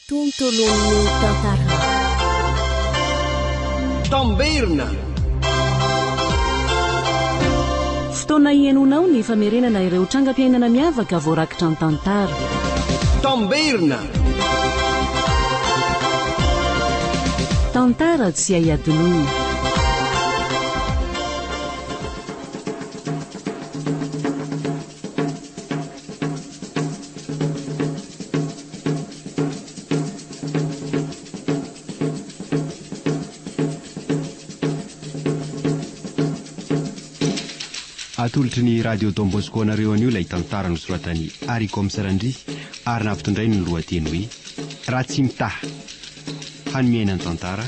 tontolon'ny tantara Tamberina. Fotoana ianonao ny famerenana ireo trangam-piainana miavaka voarakitra ny tantara. Tamberina. Tantara tsy aiadinoina. Atolotry ny radio Don Bosco anareo anio ilay tantara nosoratany Ari Komisarandry ary nampitondray ny lohateny hoe raha tsy mitaha. Hanomenany tantara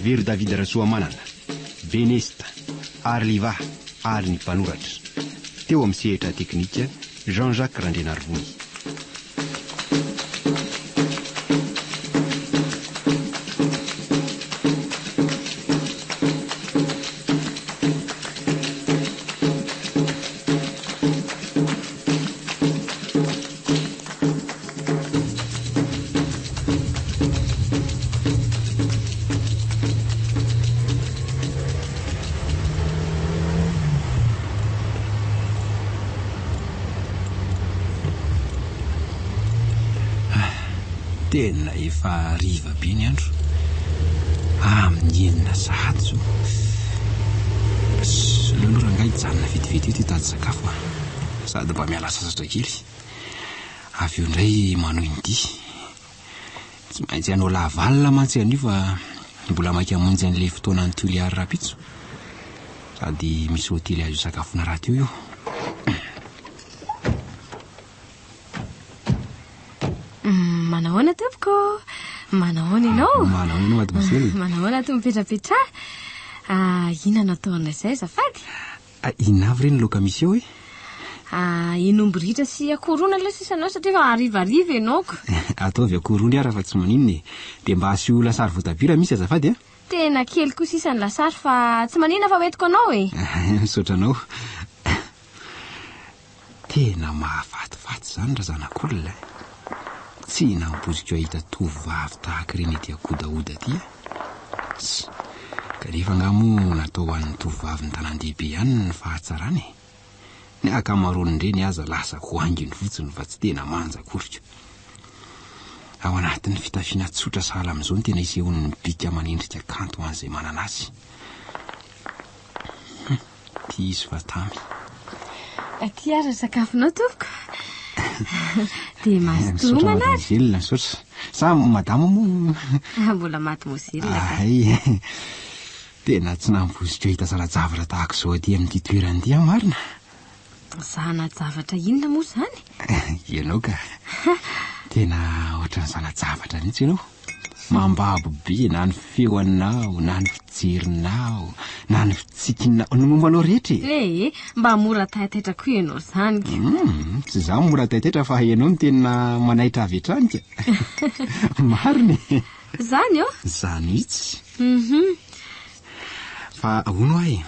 Very David Rasoamanana, Benesta, ary Liva ary ny mpanoratra. Teo amin'ny sehatra teknika Jean-Jacques Randrenarivony. Tena efa riva be ny andro amin'ny enina zato. Lolorangai janona vetivety eto hitady sakafo sady mba miala sasatra kely. Avy eo indray manao indi tsy maintsy hanao lavalina mantsy anio fa mbola maika hamonjy an'ilay fotoana ny Tuliary rapitso sady misy hotely azo sakafona raha teo io. Manahoana tompoko? Manahoana ianao? Manahoana ianao mademoiselle? Manahoana to mipetrapetra? Ina nataona izay zafady? Ina avy ireny loka misy eo e? Enomboritra sy akorona ilay sisanao satria fa arivariva ianaoko. Ataovy akorony ara fa tsy maninona e. Dia mba asio lasary voatabira misy azafady e? Tena kely koa sisan'ny lasary fa tsy maninona fa hoentiko anao e. Misaotranao. Tena mahafatifaty zany raha zanak'olona. Tsy nampoziko ahita tovovavy tahaka ireny ety akodaoda aty. Kanefa angamo natao ho an'ny tovovavy ny tanan-dehibe ihany ny fahatsarany. Ny akamaroany ireny aza lasa hoanginy fotsiny fa tsy tena manja akorika. Ao anatin'ny fitafiana tsotra sahala amin'izao ny tena isehon'ny bika manendrika kanto ho an'izay manana azy. Ty izy fa tamy. Aty ara sakafonao tompoko. Dia mahasotomana azy. Zelona misaotra. Sa madamo moa? Mbola mademoiselle. Ay, tena tsy nampoziko hita sanajavatra tahaka izao aty amin'ity toerana ity marina. Sanajavatra inona moa izany? Ianao ka. Tena ohatran'ny sanajavatra mihitsy ianao. Mambabo be na ny feonao, na ny fijerinao, na ny fitsikinao, ny mombanao rehetra. Mba mora taitaitra koa ianao izany. Tsy izany mora taitaitra fa ianao no tena manaitra avy hatrany ka. Marina. Izany eo? Izany mihitsy. Fa hono ahy.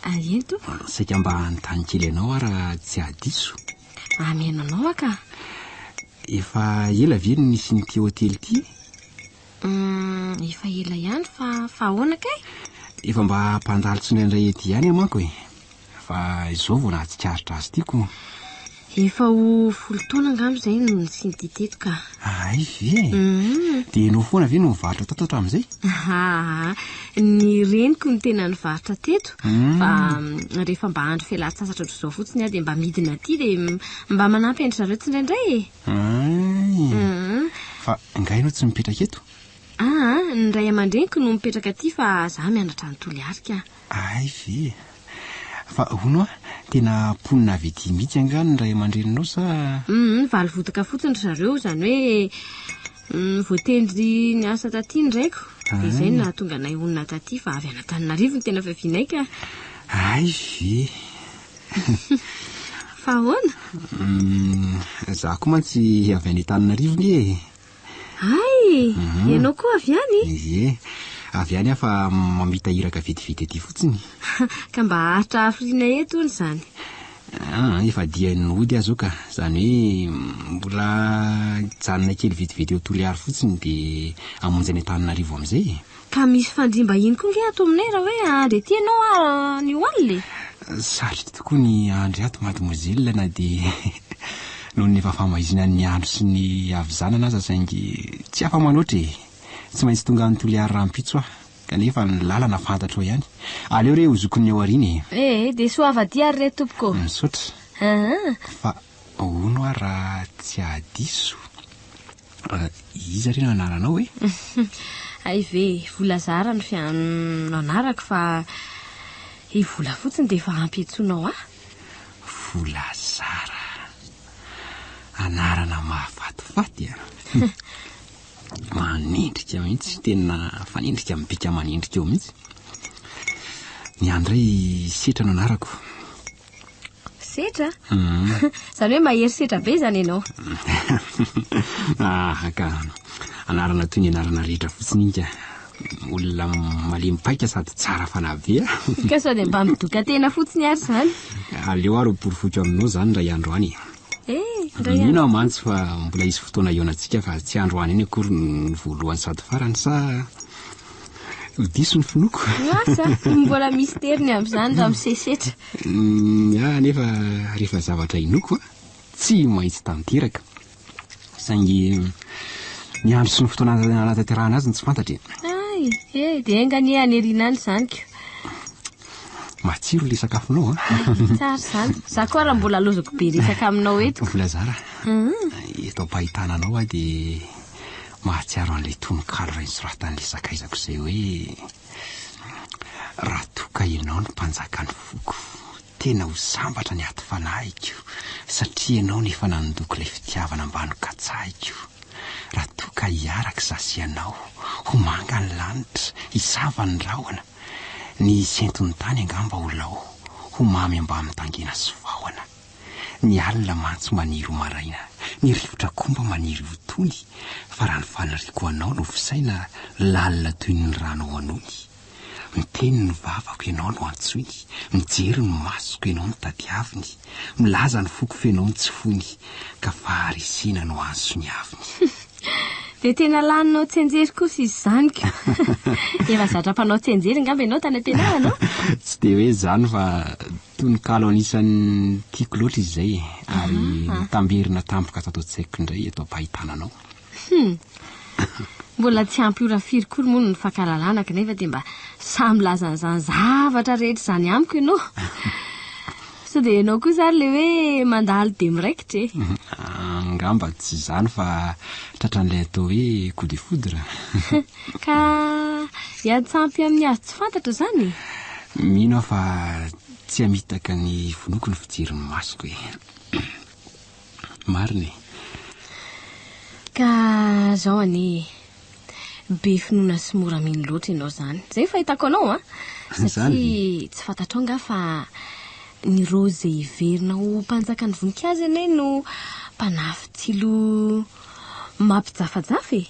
Ento? Saika mba nitany kely ianao ara tsy adiso. Ameno anao aka. Efa ela ve no nisy n'ity hotely ity? Efa ela ihany fa ahoana kay? Efa mba mpandalotsy indraindray ety ihany manko e. Fa izao vao nahatsikaritra azy tiako. Efa ho folo taona angamba izay no nisy teto ka. Ay ve? Dia ianao foana ve no mivarotra tato hatramin'izay? Ny reniko no tena nivarotra teto. Fa rehefa mba andro fialan-tsasatra ohatr'izao fotsiny dia mba midina aty dia mba manampy endry zareo tsirairay e. Fa ingainao tsy mipetraka eto? Ny ray aman-dreniko no mipetraka aty fa zaho mianatra ny Toliary ka. Ay ve? Fa hono tena ponina avy ety mihitsy angano ny ray aman-dreninao sa? Valy votaka fotsiny zareo izany hoe voatendry ny asa taty ndraiko. Dia izay no nahatonga anay onona taty fa avy Antananarivo ny tena fiavianay ka. Ay ve? Fa ahoana? Zaho koa mantsy avy any Antananarivo ni e. Ay, ianao koa avy any? Ie, avy any fa mamita iraka vetivety aty fotsiny. Ka mba ahatra hafiliana eto ny izany. Efa dia ny ody azo ka zany hoe mbola janona kely vitivity eo Toliary fotsiny dia amonjy any Antananarivo amin'izay. Ka misy fandrimba iny koa nge ato aminay raha hoe andre tianao ny oaliny. Sarotry tokoa ny andry ato mademoiselle na dia noho ny efa famahizina ny andro sy ny avizanana aza saingy tsy afa-manoatra e. Tsy maintsy tonga ny Toliary rahampitso kanefa ny lalana fantatra ihany. Aleo re hozokony ao ariny. Dia soavadia ary re tompoko. Misaotra. Fa hono raha tsy adiso. Iza re no anaranao e? Ay ve, Volazara no anarako fa i vola fotsiny dia efa ampitsonao Volazara. Anarana mahafatifaty manindrika mihitsy, tena fanindrika mibika manindrika eo mihitsy. Ny andray setra no anarako. Setra? Zany hoe mahery setra be zany ianao. Ka anarana toy ny anarana rehetra fotsiny iny ka. Olona malemy-paika sady tsara fanabe. Ka sao dia mba midoka tena fotsiny ary zany. Aleo ary porofoky aminao zany ndray andro any. Mino mantsy fa mbola isy fotoana ionantsika fa tsy andro any iny akory ny voalohany sady farany sa diso ny finoko. Asa, mbola misteriny amin'izany raha misesetra. Nefa rehefa zavatra inoko tsy maintsy tanteraka. Saingy ny andro sy ny fotoana anatanterahana azy ny tsy fantatra. Dia engany aneriana any zany ko. Matsiro le sakafonao Tsara zany. Za koa raha mbola lozoko be resaka aminao eto. Volazara. Eto am-pahitana anao dia mahatsiaro an'ilay tononkalo iray nisoratan'ilay sakaizako izay hoe raha toka ianao no mpanjaka ny foko tena ho sambatra ny aty fanahiko satria ianao nefa nanondoko ilay fitiavana mba nokatsahiko. Raha toka hiaraka zasy ianao ho manga ny lanitra hisava ny rahona ny sentony tany angamba ho lao ho mamy mba mitangena sy vahona. Ny alina mantso maniry ho maraina, ny rivotra komba maniry ho tony, fa raha ny faniriako anao no fisaina lalina toy ny rano ao anony. Miteny ny vavako ianao no antsoiny, mijery ny masoko ianao no tadiaviny, milaza ny foko fenao ny tsy fony, ka faharesina no anso ny aviny. Dia tena laninao tsenjery kosa izy zany ko. Efa zatra mpanao tsenjery ngamba ianao tany am-pianarana. Tsy dia hoe zany fa tononkalo anisan'ny tiako loatra izy izay ary tamberina tampoka tato-tsaiko indray eto am-pahitana anao. Mbola tsy ampy ora firy kory moa ny fankalalana kanefa dia mba samy lazan'izany zavatra rehetra izany amiko ianao. So dia ianao koa zany le hoe mandalo dia miraikitra Angamba tsy zany fa tratran'ilay atao hoe coup de foudre. Ka hiatsampy amin'ny azy tsy fantatra zany. Mino fa tsy hamitaka ny vonoko ny fijery ny masoko marina. Ka zao ani be finoana sy mora mino loatra ianao zany. Zay fahitako anao satria tsy fantatrao nga fa ny rose izay hiverina ho mpanjaka ny voninkazo anay no mpanafy tsilo mampijafajafa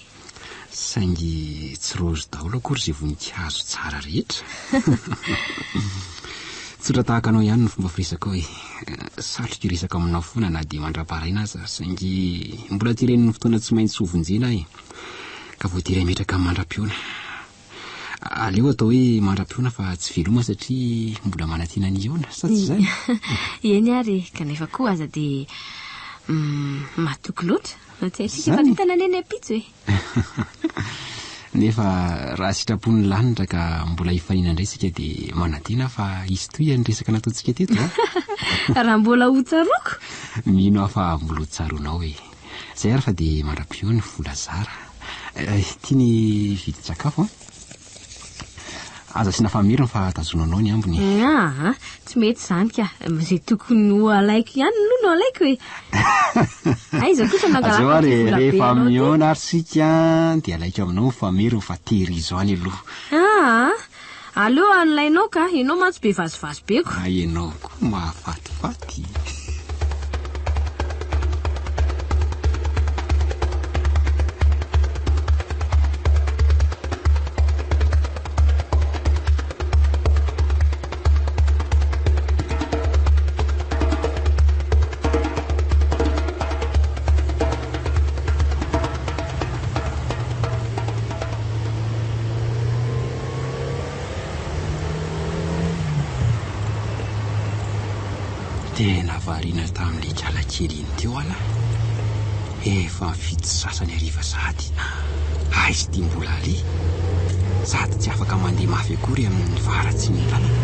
Saingy tsy rose daholo akory izay voninkazo tsara rehetra. Tsotra tahaka anao ihany ny fomba firesaka hoe satroka iresaka aminao foana na dia mandra-paraina aza saingy mbola tiren'ny fotoana tsy maintsy hovonjena ka voatery hametraka amin'ny mandram-piona. Aleo atao hoe mandram-piona fa tsy veloma satria mbola manatiana ny eona sa tsy izany? Eny ary kanefa koa aza dia matoky loatra tsy haisika fa vitana neny apitso Nefa raha sitrapony lanitra ka mbola hifanina indray sika dia manantena fa izy toy ny resaka nataontsika teto raha mbola ho tsaroako. Mino aho fa mbola ho tsaronao zay ary fa dia mandram-pio ny Volazara. Tiany vidy-tsakafo aza sina fameriny fa tazonanao ny ambony. Tsy mety zany ka izay tokony ho alaiko ihany no alaiko aiza kosa nangalaka rehefa miona ary sika dia alaiko aminao fameriny fa tehirizao any aloha. Aleo anolainao ka ianao mantsy be vazivazy beko. Ianao koa mahafatifaty. tena variana tamin'le kalakely iny teo ala efa mifito sasany ariva sady aizy tia mbola ale sady tsy afaka mandeha mafy akory amin'ny varatsy ny lalana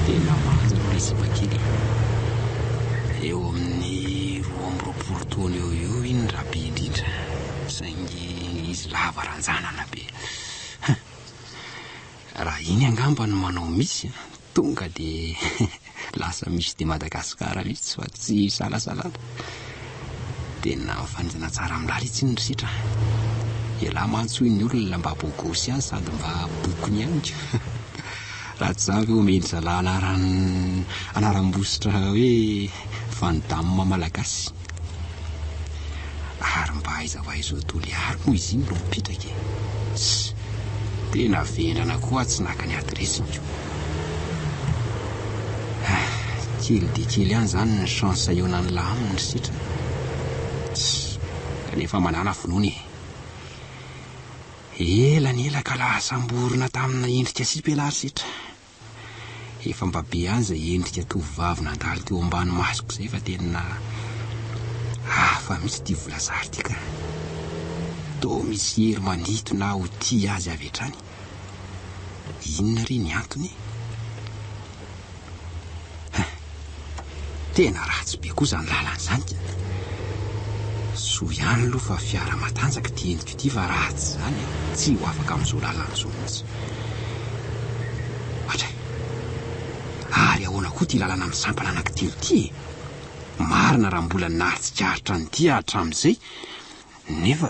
tena manja no resipakely eo amin'ny 20 taona eo iny rabe indrindra saingy izy lava ranjanana be raha iny angamba no manao misy tonga de lasa misy de Madagasikara mihitsy fa tsy salasalana tena fanjana tsara milala itsy ny resitra ela mantsoy ny olona mba bogosy any sady mba bokony ihany raha tsy zavy omeny zala anaram-bositra hoe fandamma malagasy ary mba aiza toliary moa izy iny no mipetraka tena vendrana koa tsy nakany adresiny kely de kely ihany zany ny chance aionany lahy aminy resitra kanefa manana finoany ela ka lasamborona tamina endrika sipelary sitra efa mba be any zay endrika tovovavy nandalo teo ambany masoko zay fa tena fa misy tia volazary ty ka to misy hery mandito na ho tia azy avy hatrany inona ry ny antony tena ratsy be koa zany lalana zany so ihany aloha fa fiara matanjaka ty endrika ty fa ratsy zany tsy ho afaka amin'izao lalana zao mihitsy ary ahoana koa ty lalana misampana anankitelo ty marina raha mbola nahatsikaritra ny ty hatramin'izay nefa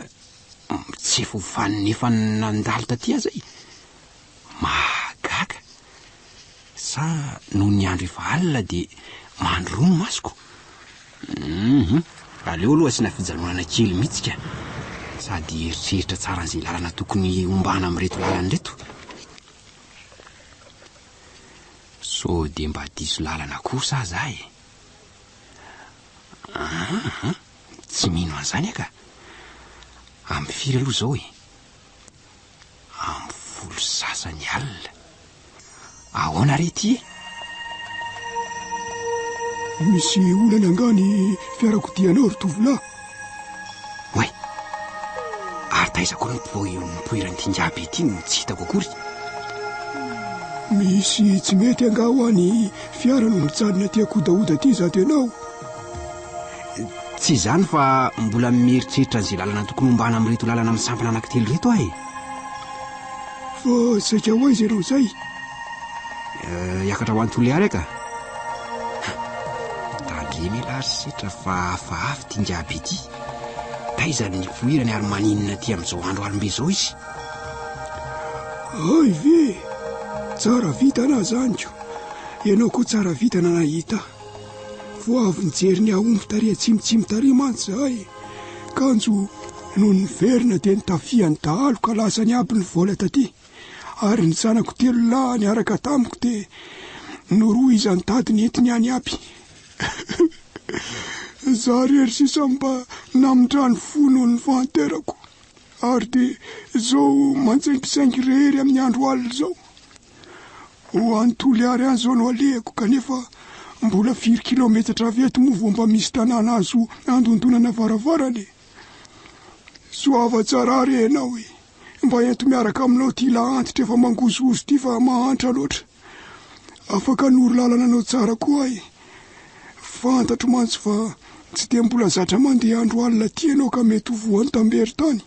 tsy efa hofaniny efa nandalo taty zay mahagaga sa noho ny andro efa alina de mandrono masoko aleo aloha asina fijanonana kely mihitsika sady eritreritra tsara an'izay lalana tokony ombana amin'reto lalana reto so de mba diso lalana kosa zahay tsy mino an'izany aka amin'ny firy aloha zao amin'ny 10 alina ahoana rety misy olana angany fiarakodianao ry tovolahy oe ary taizako nipoirany tingaby ety no tsy hitako akory misy tsy mety anga ho any fiara no mitsadina ty akodaoda ty zato ianao tsy zany fa mbola mieritreritra an'izay lalana tokony ombana amin'reto lalana misampana anankitelo reto ahy fa saika ho aizy ianao zay iakatra ho antoliary aka tandre milary setra fa afafy tingaby ety taizany nipoirany ary maninona ty amin'izao andro alimbe zao izy ay ve tsara vita na zanyko ianao koa tsara vita na nahita vo avy nijery ny aomby tary atsimotsimo tary mantsy zahay kanjo no niverina de nitafiany dahalo ka lasa ny aby ny vola taty ary ny zanako telo lahy niaraka tamiko de noroa izany tady ny entiny any aby za rery sisa mba namindrany fono ny fanterako ary de zao mantsaingisaingy rehery amin'ny andro alina zao ho antoly ary any zao no alehako kanefa mbola 4 kilometatra veto moa mba misy tanàna azo andondonana varavarany soava tsara re ianao mba ento miaraka aminao ty laantitra efa mangozozo ty fa mahantra loatra afaka noro lalana anao tsara koa fantatro mantsy fa tsy de mbola zatra mandeha andro alina ty ianao ka mety ho voany tambery tany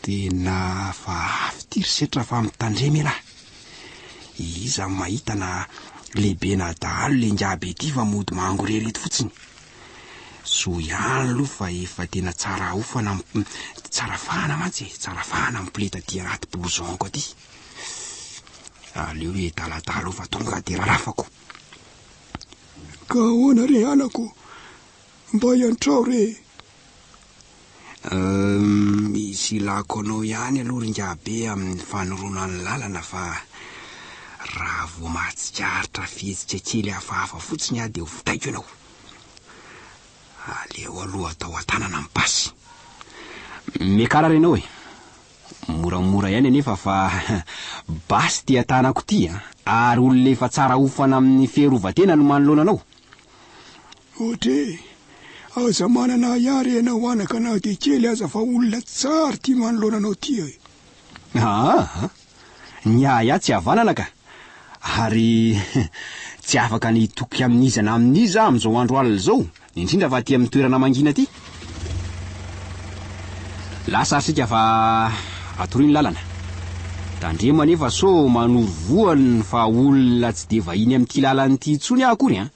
tena fa afy ty risetra fa mitandremy lahy iza mahita na lehibe na dahalo le ngiaby ety fa mody mangorereto fotsiny so ihany aloha fa efa tena tsara ofana tsara fahana mantsy tsara fahana mipileta ty anaty blouson-ko aty aleo hoe talatalo fa tonga de rarafako ka ahoana re anako mba iantrao re misy lako anao ihany aloha ringabe amin'ny fanoronany lalana fa raha vo mahatsikaritra fihetsika kely hafahafa fotsiny de ho vitaiko ianao aleo aloha atao an-tanana mipasy mekara renao moramora ihany anefa fa basy ty atanako ty ary olona efa tsara ofana amin'ny fiarovatena no manoloana anao. Otre aza manana iary ianao anaka na de kely aza fa olona tsara ty manoloana anao ty e. Ny aya tsy havanana ka ary tsy afaka ny toky amin'izana amin'iza amin'izao andro alina zao, indrindra fa ty amin'ny toerana mangina ty. Lasa sika fa atoriny lalana. Tandrema nefa so manoro voany fa olona tsy de vahiny amin'ty lalany ty tsony akory a.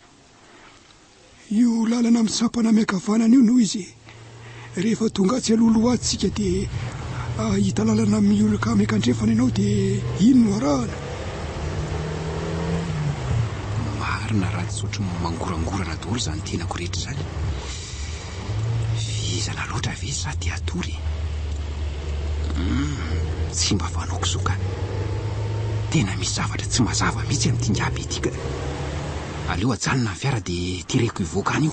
Io lalana misapana miakavanana io noho izy. Rehefa tonga tsy alolo atsika de hita lalana miolaka miakandrefana ianao de ino no arahana. Marina raha tsy ohatry mangorangorana daholo zany tenako rehetra zany. Vizana loatra ve sa de atory? Tsy mba fanaoko soka. Tena misy zavatra tsy mazava mihitsy amin'ity ngaby ity ka. Aleo ajanona ny fiara de tireko ivoaka an'io.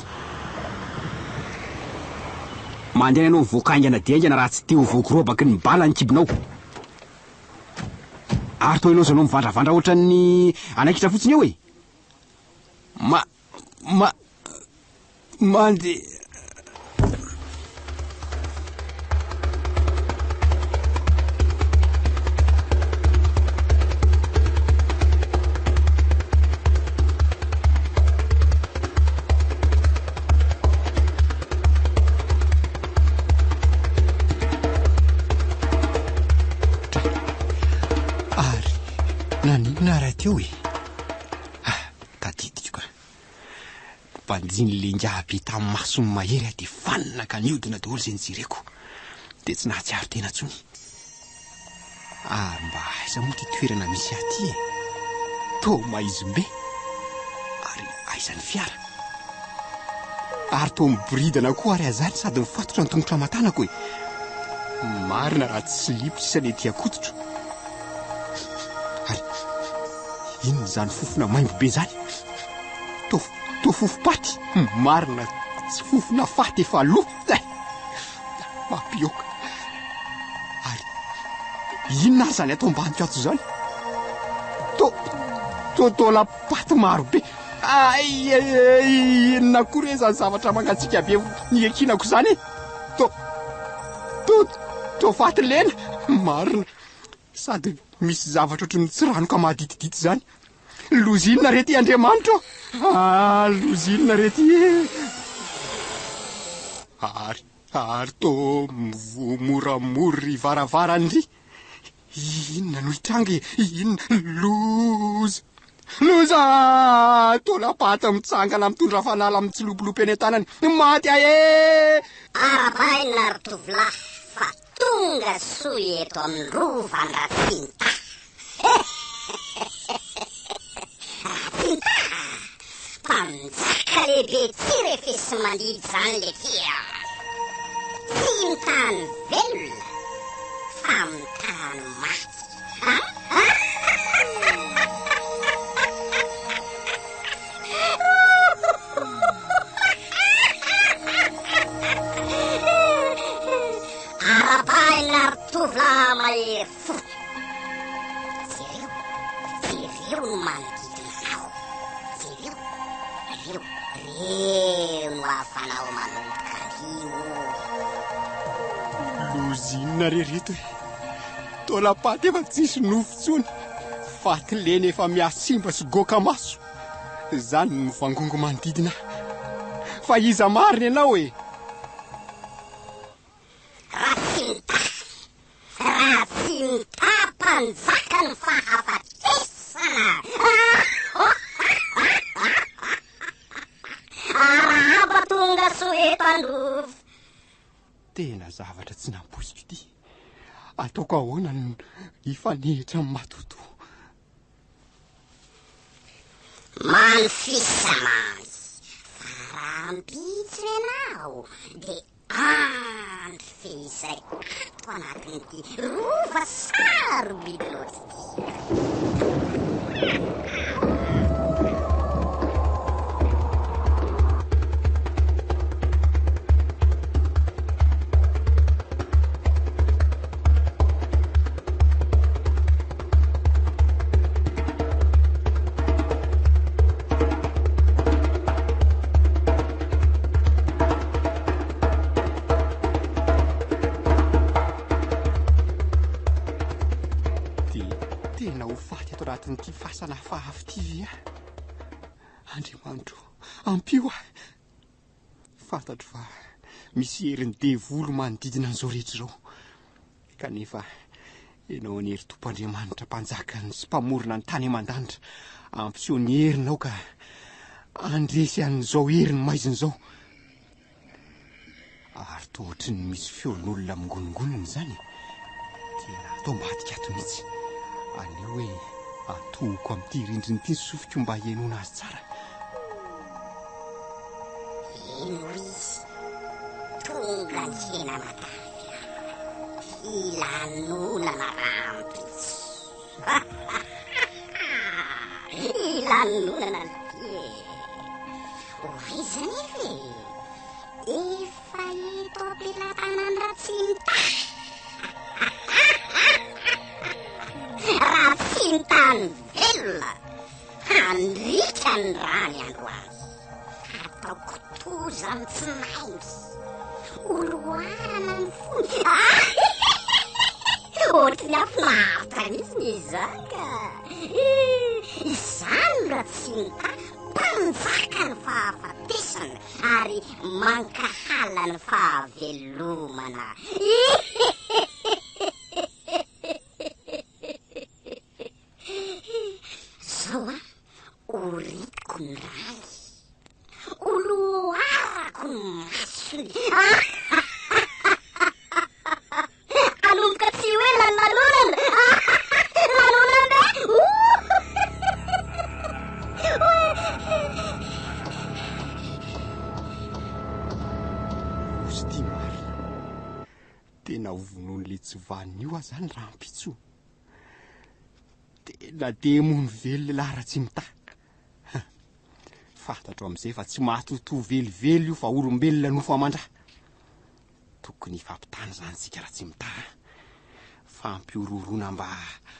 Mandeha ianao mivoaka aingana de aingana raha tsy te ho voakorobaka ny bala ny kibonao. Ary toa ianao zanao mivandravandra ohatran'ny anakitra fotsiny eo e. Mandeha eo e. Tadidiko ka. Mpanjiny lengaby tamin'ny masony mahery de fanina ka niodina daholo zay nijereko. De tsy nahatsiaro tena tsony. Ary mba aiza moa ty toerana misy aty e. To maizimbe. Ary aiza ny fiara. Ary to miboridana koa ary azany sady mifatotra ny tongotra matanako e. Marina raha tsy slipy sisany ety akototro. Inona zany fofona maimbo be zany? To fofopaty. Marina tsy fofona faty efa loha. Mapioka. Ary inona zany atao mbaniko ato zany? To lapaty maro be. Inona koa zany zavatra mangatsika be ny ekinako zany? To faty lena. Marina. Sady misy zavatra ohatry ny tsy ranoka mahaditidity zany. Lozinina rety Andriamanitra. Lozinina rety. Ary to moramory varavarandry. Inona no hitrangy? Inona? Loza! To lapata mitsangana mitondra fanala mitsilopilopy eny an-tanany. Maty ae! Arabaina ry tovolahy fa tonga soy eto amin'ny rovandrafinta. Rafinta! Mpanjaka lehibe ty rehefa sy mandidy zany le tia. Tsy mitany velona fa mitany maty. Arabaina ry tovolahy mahery fo. Jereo no manodidina anao. Reo no afanao manomboka io. Lozinina rereto e. To lapaty efa tsisy nofo tsony. Faty lena efa miasimba sy goka maso. Zany no vangongo manodidina. Fa iza marina ianao e. Rafinta mpanjaka ny fahafatesana. Arahaba tonga soeto androvy. Tena zavatra tsy nampoiziko ity. Ataoko ahoana no hifanehitra amin'ny matoto. Manfisamany. Farambitsy ianao de andro fehisaikato anatin'ity rova sarobidy loatsy ity. anatin'ity fasana fahavy Andriamanitro ampio fantatro fa misy herin'ny devolo manodidina an'izao rehetra izao kanefa ianao ny hery tompoandriamanitra mpanjakany sy mpamorona ny tany aman-danitra ampiseho ny herinao ka andresy an'izao heriny maizina izao ary toa ohatry ny misy feon'olona mingonongonony zany dia atao mba atikato mihitsy aleo hoe atohoko amin'ity rindriny ity sofiko mba hiainona azy tsara ino izy tonga ny hena matavy ilanonana rampitsy ilanonana oaizany efa eto ampelantanany Ratsimta Ratsintany velona handrika ny rany androany ataoko tozany tsy maingy oloarana ny fony ohatry ny afinaritra mihitsy ny zaka izany Ratsimta mpanjaka ny fahafatesana ary mankahala ny fahavelomana zao oriko ny ray oloarako ny masony anomboka tsy hoe lanonana lanonana osy ty marina tena ovonon'le tsy vanio azy zany raha mpitso tena de mony velo lehilahy Ratsimta fantatro amin'izay fa tsy mahatoto velively io fa olombelona nofo aman-draha tokony fampitana zany sika Ratsimta fampiororona mba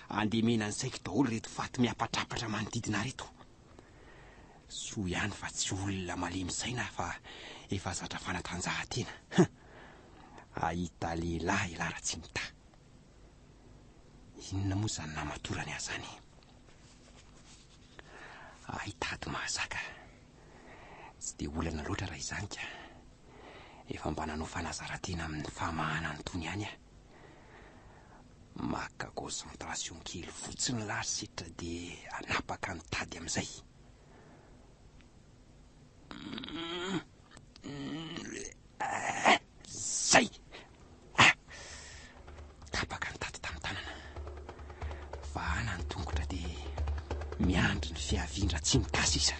andemena ny saiko daholo reto faty miapatrapatra manodidina reto soa ihany fa tsy olona malemy saina fa efa zatra fanatanjahantena ahita lehilahy Ratsimta inona moa zany namatorany azy zany ahitady mahazaka tsy de olana loatra raha izany ka efa mba nanao fanazarantena amin'ny famahana ny tony ihany maka concentration kely fotsiny lahy sitra de anapaka ny tady amin'izay zay tapaka ny tady tamin'ny tanana vahana ny tongotra de miandry ny fiavindra tsy mitasy isa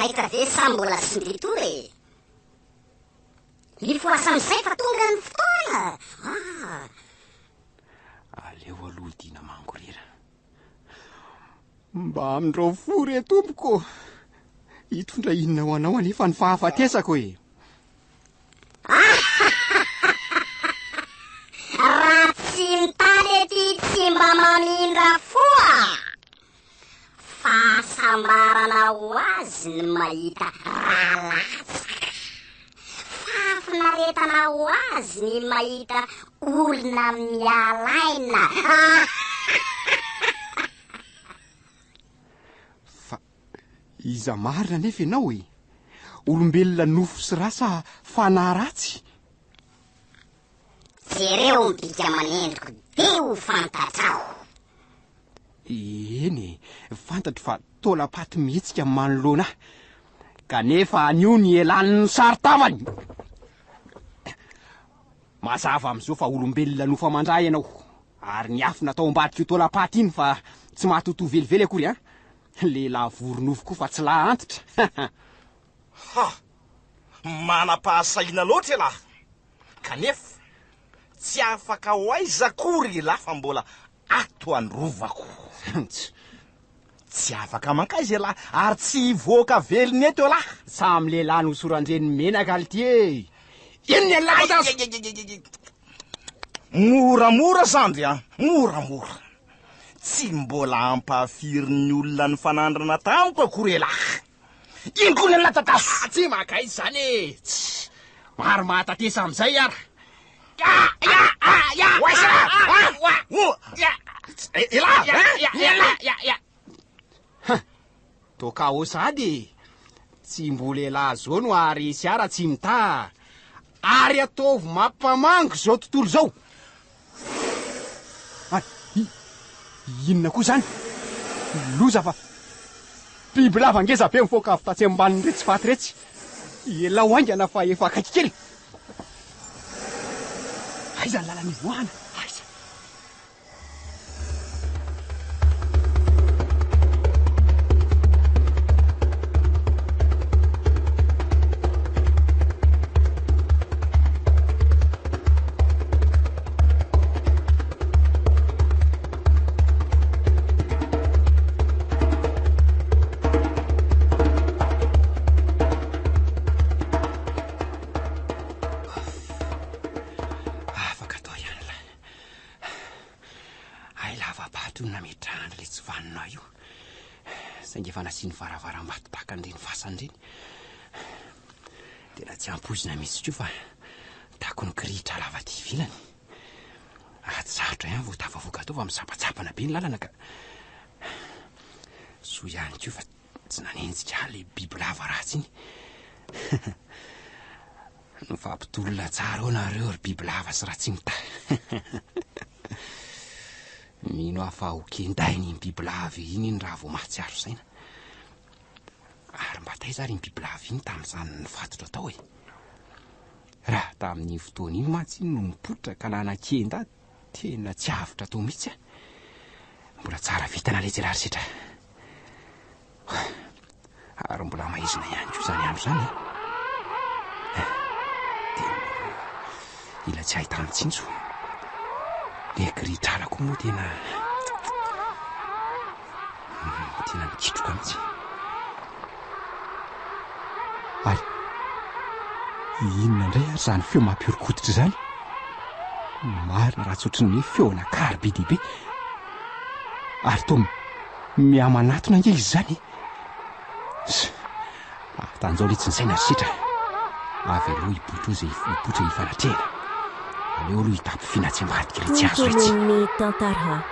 Aita ve sa mbola sy ndetory mifoasa amin'izay fa tonga ny fotoana aleo aloha dina mangorera mba amin'irao fo re tompoko hitondra inona ho anao anefa ny fahafatesako e Ratsimta lety tsy mba mamindra foa fahasambarana ho azy ny mahita rahalatsaka fafinaretana ho azy ny mahita olona mialaina fa iza marina nefa ianao e olombelona nofo sy rasa fanahy ratsy jereo mibika manendriko de ho fantatrao eny fantatro fa tolapaty mihetsika manoloana kanefa anio ny elan'ny saritavany mazava amin'izao fa olombelona nofo amandra ianao ary ny afo natao ambadika io tolapaty iny fa tsy mahatoto velively akory lehilahy voronofo koa fa tsy lahy antitra manam-pahasaina loatra lahy kanefa tsy afaka ho aiza kory lafa mbola ato androvako. Tsy afaka mankaiza lahy ary tsy voaka velony eto lahy. Samy lehilahy nosorandreny menaka alty. Inona lahy? Moramora sandy a, moramora. Tsy mbola ampafirin'ny olona ny fanandrana tamiko akory lahy. Ino koa ny latataso? Tsy makaiza zany. Maro mahatatesa am'izay ara. Toka ho sady tsy mbola elahy zao no ary siara tsy mita ary ataovy mampamango zao tontolo zao. Inona koa zany? Loza fa biby lava ngeza be mifoaka avy tatsy ambaniny retsy faty retsy. Ela ho aingana fa efa akaiky kely. Aiza ny lalany voana? Aiza? Fanasiany varavaram-bato tahaka an'ireny fasany ireny. Tena tsy ampozina mihitsy io fa tahako ny kirihitra lava ty ivelany. Tsy sarotra ihany vao tafavoaka tao fa misampatsapana be ny lalana ka so ihany ko fa tsy nanenjika le biby lava ratsy iny. Nofampitolona tsara ao nareo ry biby lava sy ratsy mita. Mino afa hokendainy iny biby lava iny raha vao mahatsiaro saina. Ary mba taiza ary ny biby lava iny tamin'izany nifatotra tao e. Raha tamin'ny fotoana iny mantsy no mipoitra ka nanan-kenda tena tsy avitra tao mihitsy a. Mbola tsara vita naletsy raha rehetra. Ary mbola maizina ihany koa zany andro zany. Ila tsy ahitany tsinjo. Le kiritralako moa tena mikitroka mihitsy. Ary inona indray ary zany feo mampiorokoditra zany? Marina raha tsy ohatran'ny hoe feona kary be dibe. Ary toa mihamanatona nge izy zany. Tanjao letsiny saina sitra. Avy aloha hipoitra izay hipoitra hifanatrehana. Aleo aloha hitapy finatsy ambadika ilay tsy azo retsy. Tontolon'ny tantara.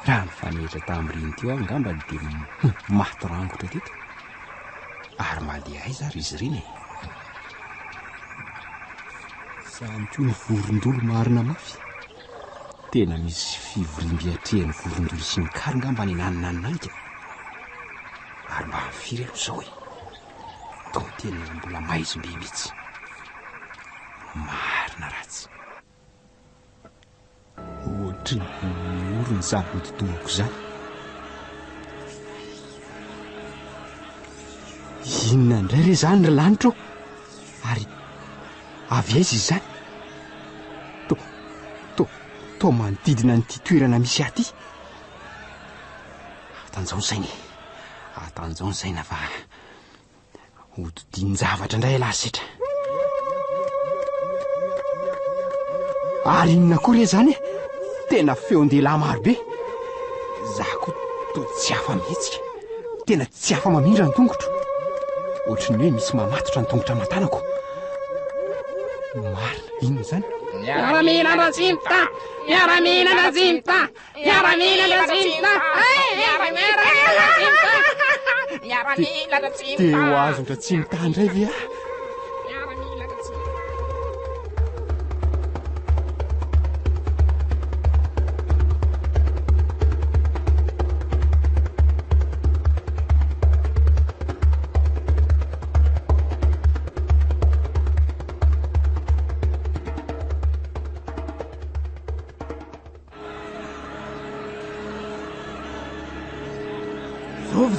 Raha mifanetra tamin'ireny teo angamba dia maty rangotra teto. Ary mandeha aiza ary izy ireny e. Samy koa ny vorondolo marina mafy. Tena misy fivorimbiatrehany vorondolo sy ny kary ngamba ny naninaninanika. Ary mba mifiry aloha zao e. Tao tena mbola maizimbe mihitsy. Marina ratsy. Ohatry ny orony sady nototomoko zany. Inona indray re zany ry lanitra ao? Ary avy aiza izy zany? To manodidina nyity toerana misy aty. Atanjao ny saina. Atanjao ny saina fa hodidin-javatra indray lahy setra. Ary inona koa re zany? Tena feon-dehilahy marobe. Zako to tsy afa mihetsika. Tena tsy afa mamindra ny tongotro. Ohatry ny hoe misy mamatotra ny tongotra aman-tanako. Marina, inona zany? Miaramila Rajimta! Miaramila Rajimta! Miaramila Rajimta! Miaramila Rajimta! Teo azontra tsy mitandray ve ah?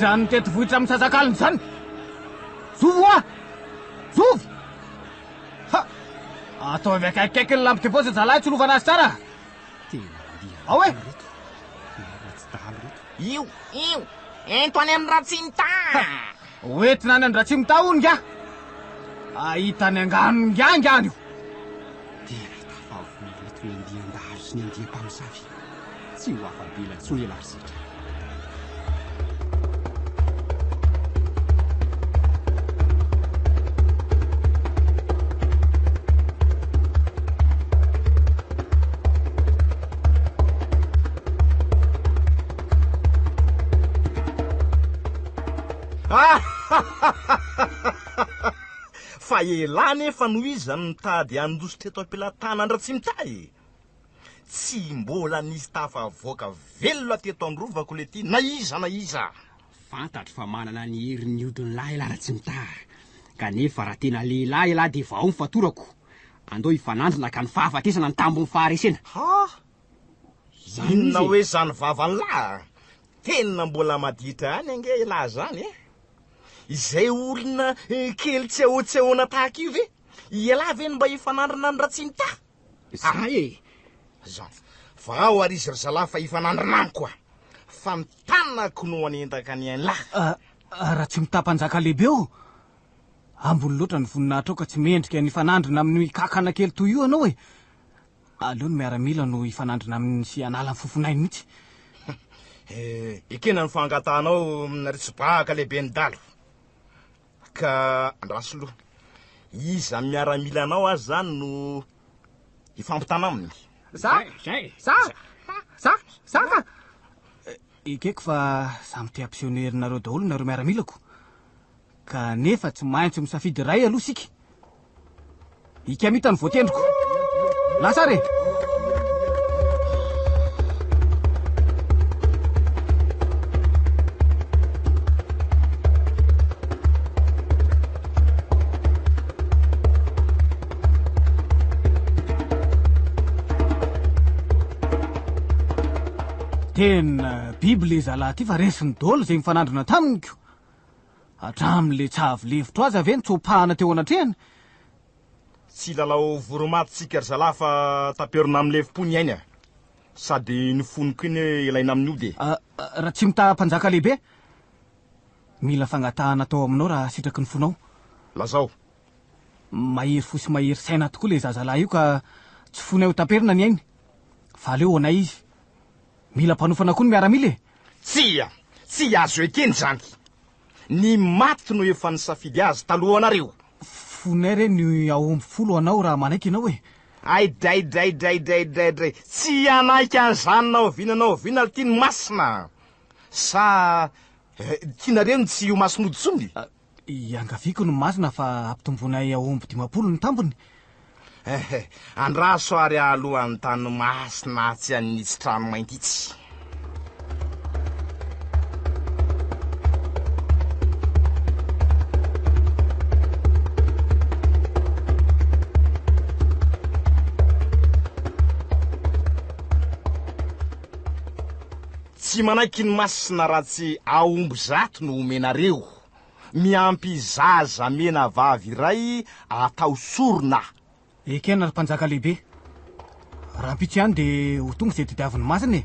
zany tety vohitra amin'ny sasakaliny zany. Zovo a! Zovo! Ha! Ataovy akaikikaiky ny lampy depozy zalahy tsy lovana azy tsara. Ao e! Io! Ento any amin'ny Ratsimta! Hoentina any Ratsimta hono nga! Ahitany angano ngangano io! Tena tafavory reto hoe andian-daharo sy ny andiam-pamosavy. Tsy ho afabela tsy ho ela ry sitra. Fa ela nefa no izany mitady andosy teto am-pilatana Ratsimta e. Tsy mbola nisy tafavoaka velona teto androvako le ty na iza. Fantatro fa manana ny herin'ny hodiny lahy la Ratsimta. Kanefa raha tena lehilahy lahy dia vao fatorako. Andao hifanandrina ka ny fahafatesana ny tambony faharesena. Ha? Inona hoe zany vavany lahy? Tena mbola maditra any ange lahy zany e. Izay olona kely tsy ahoana tahaka io ve? Iala ve mba hifanandrina ny Ratsimta? Zay e. Zany. Vao ary izy ry zalahy fa hifanandrina amiko a. Fa ny tanako no anendaka ny lahy. Ratsimta mpanjaka lehibe io. Ambony loatra ny voninahitra ka tsy mendrika ny hifanandrina amin'ny kakana kely toy io anao e. Aleo ny miaramila no hifanandrina amin'ny sy anala ny fofonainy mihitsy. Ikena ny fangatanao Ritsibahaka lehibe ny dalo. Ka andrasoloha, iza miaramila anao azy zany no hifampitana aminy. Za ka! Ikeko fa samy te ampisionerinareo daholo nareo miaramilako. Ka nefa tsy maintsy misafidy ray aloha sika. Ikamita ny voatendriko. Lasa re! Tena Biblia zalahy ty fa resiny dolo zay mifanandrina taminiko. Hatramin'le tsavy levitro azy avy ny tsopahana teo anatrehany. Tsy lalao voromatytsika ry zalahy fa taperona amin'ny levim-pony ainy a. Sady ny foniko iny ilaina amin'io de. Ratsimta mpanjaka lehibe. Mila fangatahana atao aminao raha sitraky ny fonao. Lazao. Mahery fo sy mahery saina tokoa le zazalahy io ka tsy fonay ho taperina ny ainy. Fa leo anay izy. Mila mpanofana koa ny miaramila e. Tsy azo ekeny zany. Ny maty no efa nisafidy azy taloha anareo. Fonay re ny aomby folo anao raha manaiky ianao e. Dray. Tsy anaiky an'izany nao vinanao tiany masina. Sa tianareo ny tsy ho masonoditsony. Iangaviko no masina fa ampitomboanay aomby 50 ny tambony. Andraso ary alohan'ny tany masina tsy anitsy trano mainty itsy. Tsy manaiky ny masina raha tsy aomby zato no omenareo. Miampy zaza mena vavy iray atao sorona. Ekena ry mpanjaka lehibe. Raha mpitsy ihany dia ho tonga izay tadiavin'ny masina e.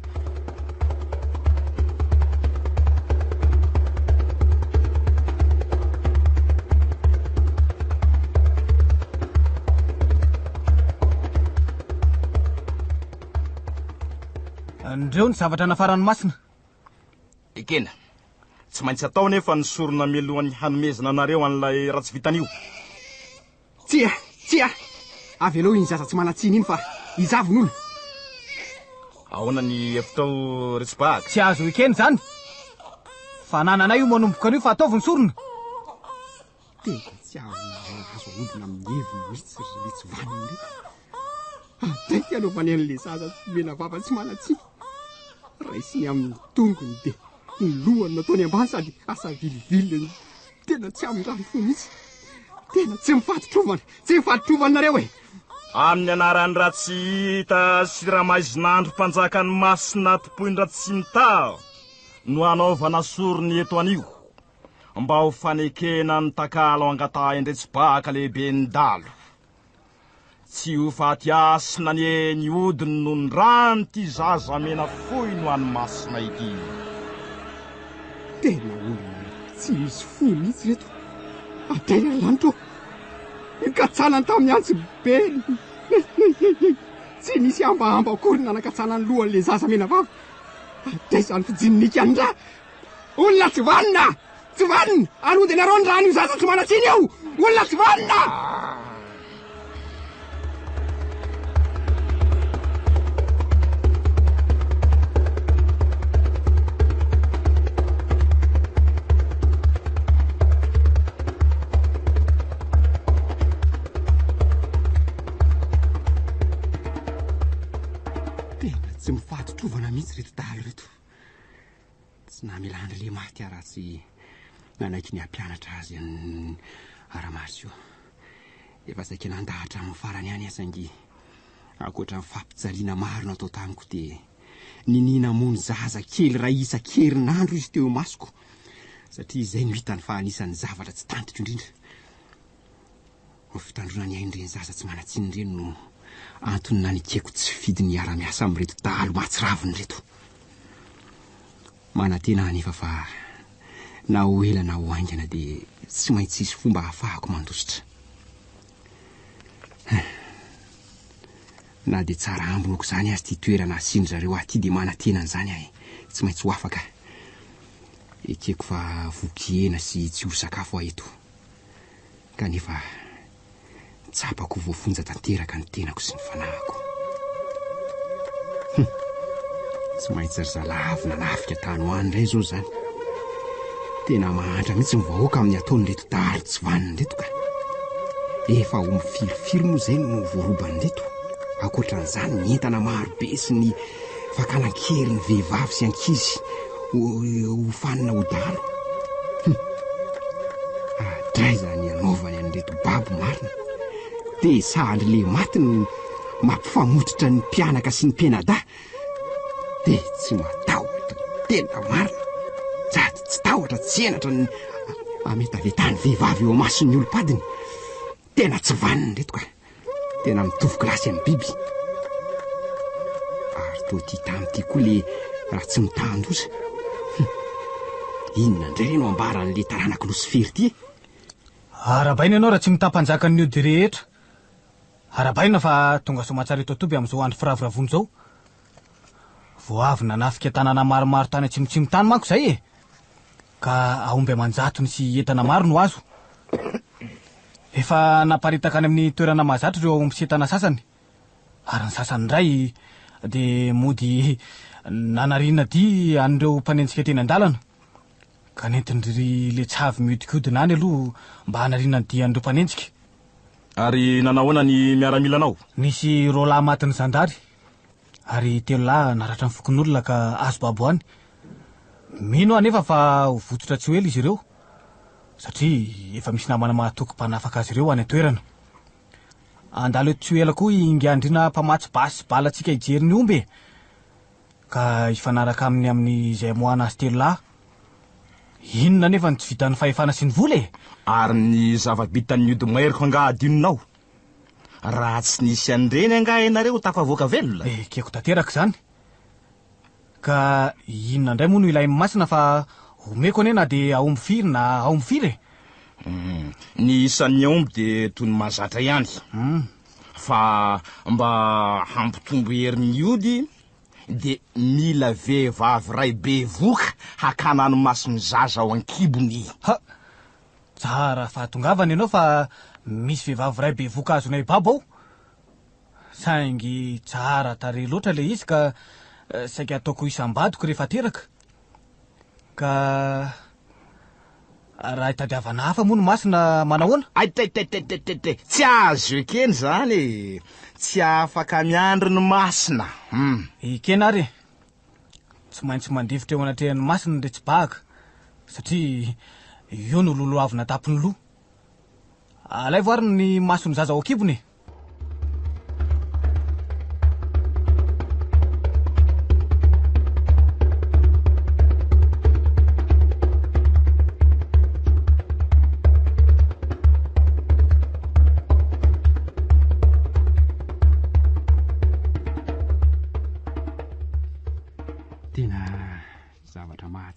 Andreo ny zavatra nafaran'ny masina. Ekena. Tsy maintsy atao nefa ny sorona mialohan'ny hanomezana anareo an'ilay raha tsy vitan'io. Tsia! Avy anao iny zaza tsy manatsiny iny fa izavon'olo. Ahoana ny efitao Ritsibahaka? Tsy azo ekeny zany. Fa nananay io manomboka an'io fa ataovy ny sorona. Tena tsy azo ahodina amin'ny heviny mihitsy ry Ritsivany iny. Adraiky anaovany an'le zaza mena vava tsy manatsiny. Raisiny amin'ny tongony dia ny lohany nataony ambany sady asa vilivily. Tena tsy amin'ny fo mihitsy. Tena tsy mifatotrovana nareo e. Amin'ny anarany raha tsy hita siramazinandro mpanjaka ny masina topoiny Ratsimta. no anaovana sorony eto anio mba ho fanekena ny takalo angata indretsibaka lehibe ny dalo. Tsy ho fatyasina ny eny odiny no ny rano ty zaza mena foy no any masina ity. Tena olona tsy misy fo mihitsy reto. Adraina lanitro nikatsanany tamin'ny antsy be. Tsy misy ambahamba akory nanakatsanany lohan'le zaza mena vava. Adraizany fijininika ny ra. Olona tsy vanina! Tsy vanina! Alondina arao ny rano io zaza tsy manatsiny eo! Olona tsy vanina! Tsy mifatotrovana mihitsy reto dalo reto. Tsy namelana le maty aratsy nanaiky ny ampianatra azy ny aramasio. Efa saika nandahatra amin'ny farany any asangy. Akoatra ny fampijaliana maro natao tamiko dia ninina mony zaza kely raisa kerinandro izy teo masoko. Satria izay no hitany fa anisan'ny zavatra tsy tantitra indrindra. Ho fitandrona ny ainy reny zaza tsy manatsiny reny no antony nanikeko tsy fidy ny ara-miasa amin'reto dalo matsiraviny reto. Manantena anefa fa na ho ela na ho aingana dia tsy maintsy isy fomba ahafahako mandositra. Na dia tsara ambinoko zany azy ty toerana asindrareo aty dia manantena an'izany ahy. Tsy maintsy ho afaka. Ekeko fa vokiena sy tsy ho sakafo ahy eto. Kanefa tsapako voafonja tanteraka ny tenako sy ny fanahako. Tsy maintsy ry zalavina nafika tany ho any ray zao zany. Tena mahantra mihitsy ny vahoaka amin'ny ataony reto dalo tsy vaniny reto ka. Efa ho mifilofilo moa zay no voarobany reto. Akoatran'izany ny entana maro be sy ny fakanan-kery ny vehivavy sy ankizy ho fanina ho dalo. Adraiza ny anaovany an'reto babo marina. Dia sahany le maty ny mampifamotritra ny mpianaka sy ny mpianada. Dia tsy matahotra tena marina. Sady tsy tahotra tsy enatra ny ametavetany vehivavy eo mason'ny olo-padiny. Tena tsy vaniny reto ka. Tena mitovy klasy amin'ny biby. Ary toa ty tamity koa le raha tsy mitandosa. Inona indray no ambaran'le taranaka losifery ty? Arabaina ianao raha tsy mitapanjaka ny ody rehetra. Arabaina fa tonga somatsara eto atoby amin'izao andro firaviravony zao. Vao avy nanafika tanàna maromaro tany atsimotsimo tany manko zay e. Ka aomby amanjatony sy entana maro no azo. Efa naparitaka any amin'ny toerana mahazatra ireo aomby sy entana sasany. Ary ny sasany indray dia mody nanariana dy an'ireo mpanenjika teny an-dalana. Ka nentindry le tsavy miodikodina any aloha mba hanariana ny dy an'ireo mpanenjika. Ary nanahoana ny miaramila anao? Nisy roa lahy matin'ny zandary. Ary telo lahy naratra ny fokon'olona ka azo babo any. Mino anefa fa ho vototra tsy ho ela izy ireo. Satria efa misy namana mahatoky mpanafaka azy ireo any an-toerana. Andalo eto tsy ho ela koa ingiandrina mpamatsy basy balatsika hijery ny omby. Ka ifanaraka amin'ny izay moana azy telo lahy. Inona nefa ny tsy vitan'ny fahefana sy ny vola e? Ary ny zava-bitan'ny ody maheriko anga adinonao. Raha tsy nisy an'ireny anga ianareo tafavoaka velona. Keko tanteraka zany. Ka inona indray moa no ilay masina fa omeko ane na dia aomby firy na aomby firy e? Ny isan'ny aomby dia toy ny mahazatra ihany. Fa mba hampitombo herin'ny ody dia mila vehivavy ray be voka hakana ny masony zaza ao an-kibony. Tsara fahatongavana ianao fa misy vehivavy ray be voka azonay babo ao. Saingy tsara tare loatra le izy ka saika ataoko isam-badiko rehefa teraka. Ka raha hitadiavana hafa moa no masina manahoana? Tsy azo ekeny zany e. Tsy afaka miandry ny masina. Ekena ary tsy maintsy mandefitra eo anatrehan'ny masina ndre tsy bahaka. Satria io no lolo avy natapony loha. Alay voary ny masony zaza ao an-kibony.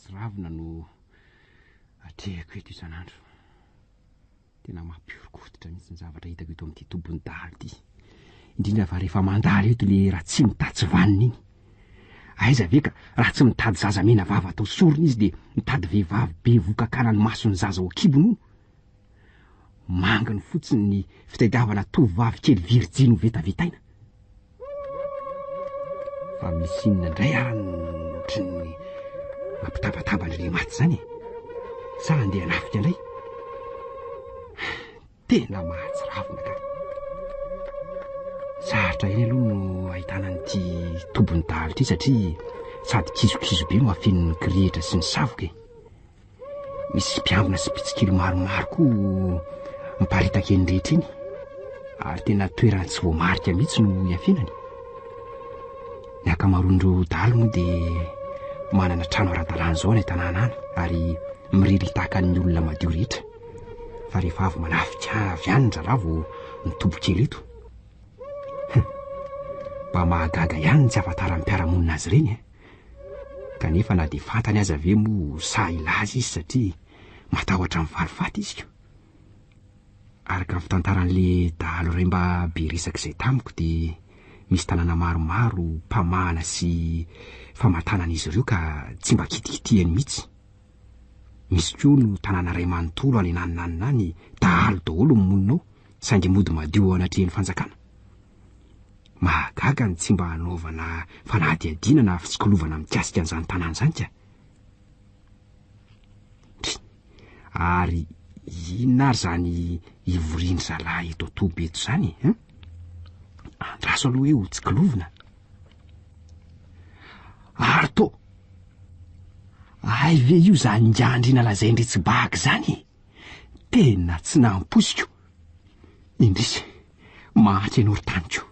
mahatsiravina no atrehako eto isan'andro. Tena mampiorokoditra mihitsy ny zavatra hitako eto amin'ity tobony dahalo ity, indrindra fa rehefa mandalo eto le raha tsy mitatsy vanina iny. Aiza ve ka raha tsy mitady zaza mena vava atao sorona izy dia mitady vehivavy be vokakanany masony zaza ao akibony. Manginy fotsiny ny fitadiavana tovovavy kely virjiny ho vetavetaina. Fa misy inona indray arany otrany mampitabataba le maty zany e. Sa andeha nafika indray? Tena mahatsiravina ka. Sarotra iny aloha no ahitana an'ity tobony dahalo ity satria sady kizokizo be no afen'ny kirihitra sy ny savoka e. Misy mpiambina sy mpitsikilo maromaro koa miparitaka eny rehetra iny, ary tena toerana tsy voamarika mihitsy no iafenany. Ny akamaroan'ireo dahalo moa dia manana trano ara-dalàna zao ny tanàna any, ary mirily tahaka ny olona madio rehetra. Fa rehefa avy manafika avy any ny ravo mitobokely eto, mba mahagaga ihany tsy afantaran'ny mpiaramonina azy ireny. Kanefa na dia fantany aza ve moa sa ilazy izy satria matahotra amin'ny farifaty izy. Araka ny fitantaran'le dahalo iray mba be resaka izay tamiko dia misy tanàna maromaro mpamahana sy famatanan'izy ireo ka tsy mba kitikitihany mihitsy. Misy koa no tanàna iray manontolo any naninanina any dahalo daholo monina ao, saingy mody madio ao anatrehan'ny fanjakana. Mahagaga ny tsy mba hanaovana fanadihadiana na fitsikolovana mikasika an'izany tanàna izany ka. Ary inona ary zany ivoriany zalahy eto Tobo eto zany e? Andraso aloha hoe ho tsikolovina. Ary to, ay ve io zany ngandry nalazaindry tsy baky zany? Tena tsy namposiko. Indrisy mahatra enao taniko.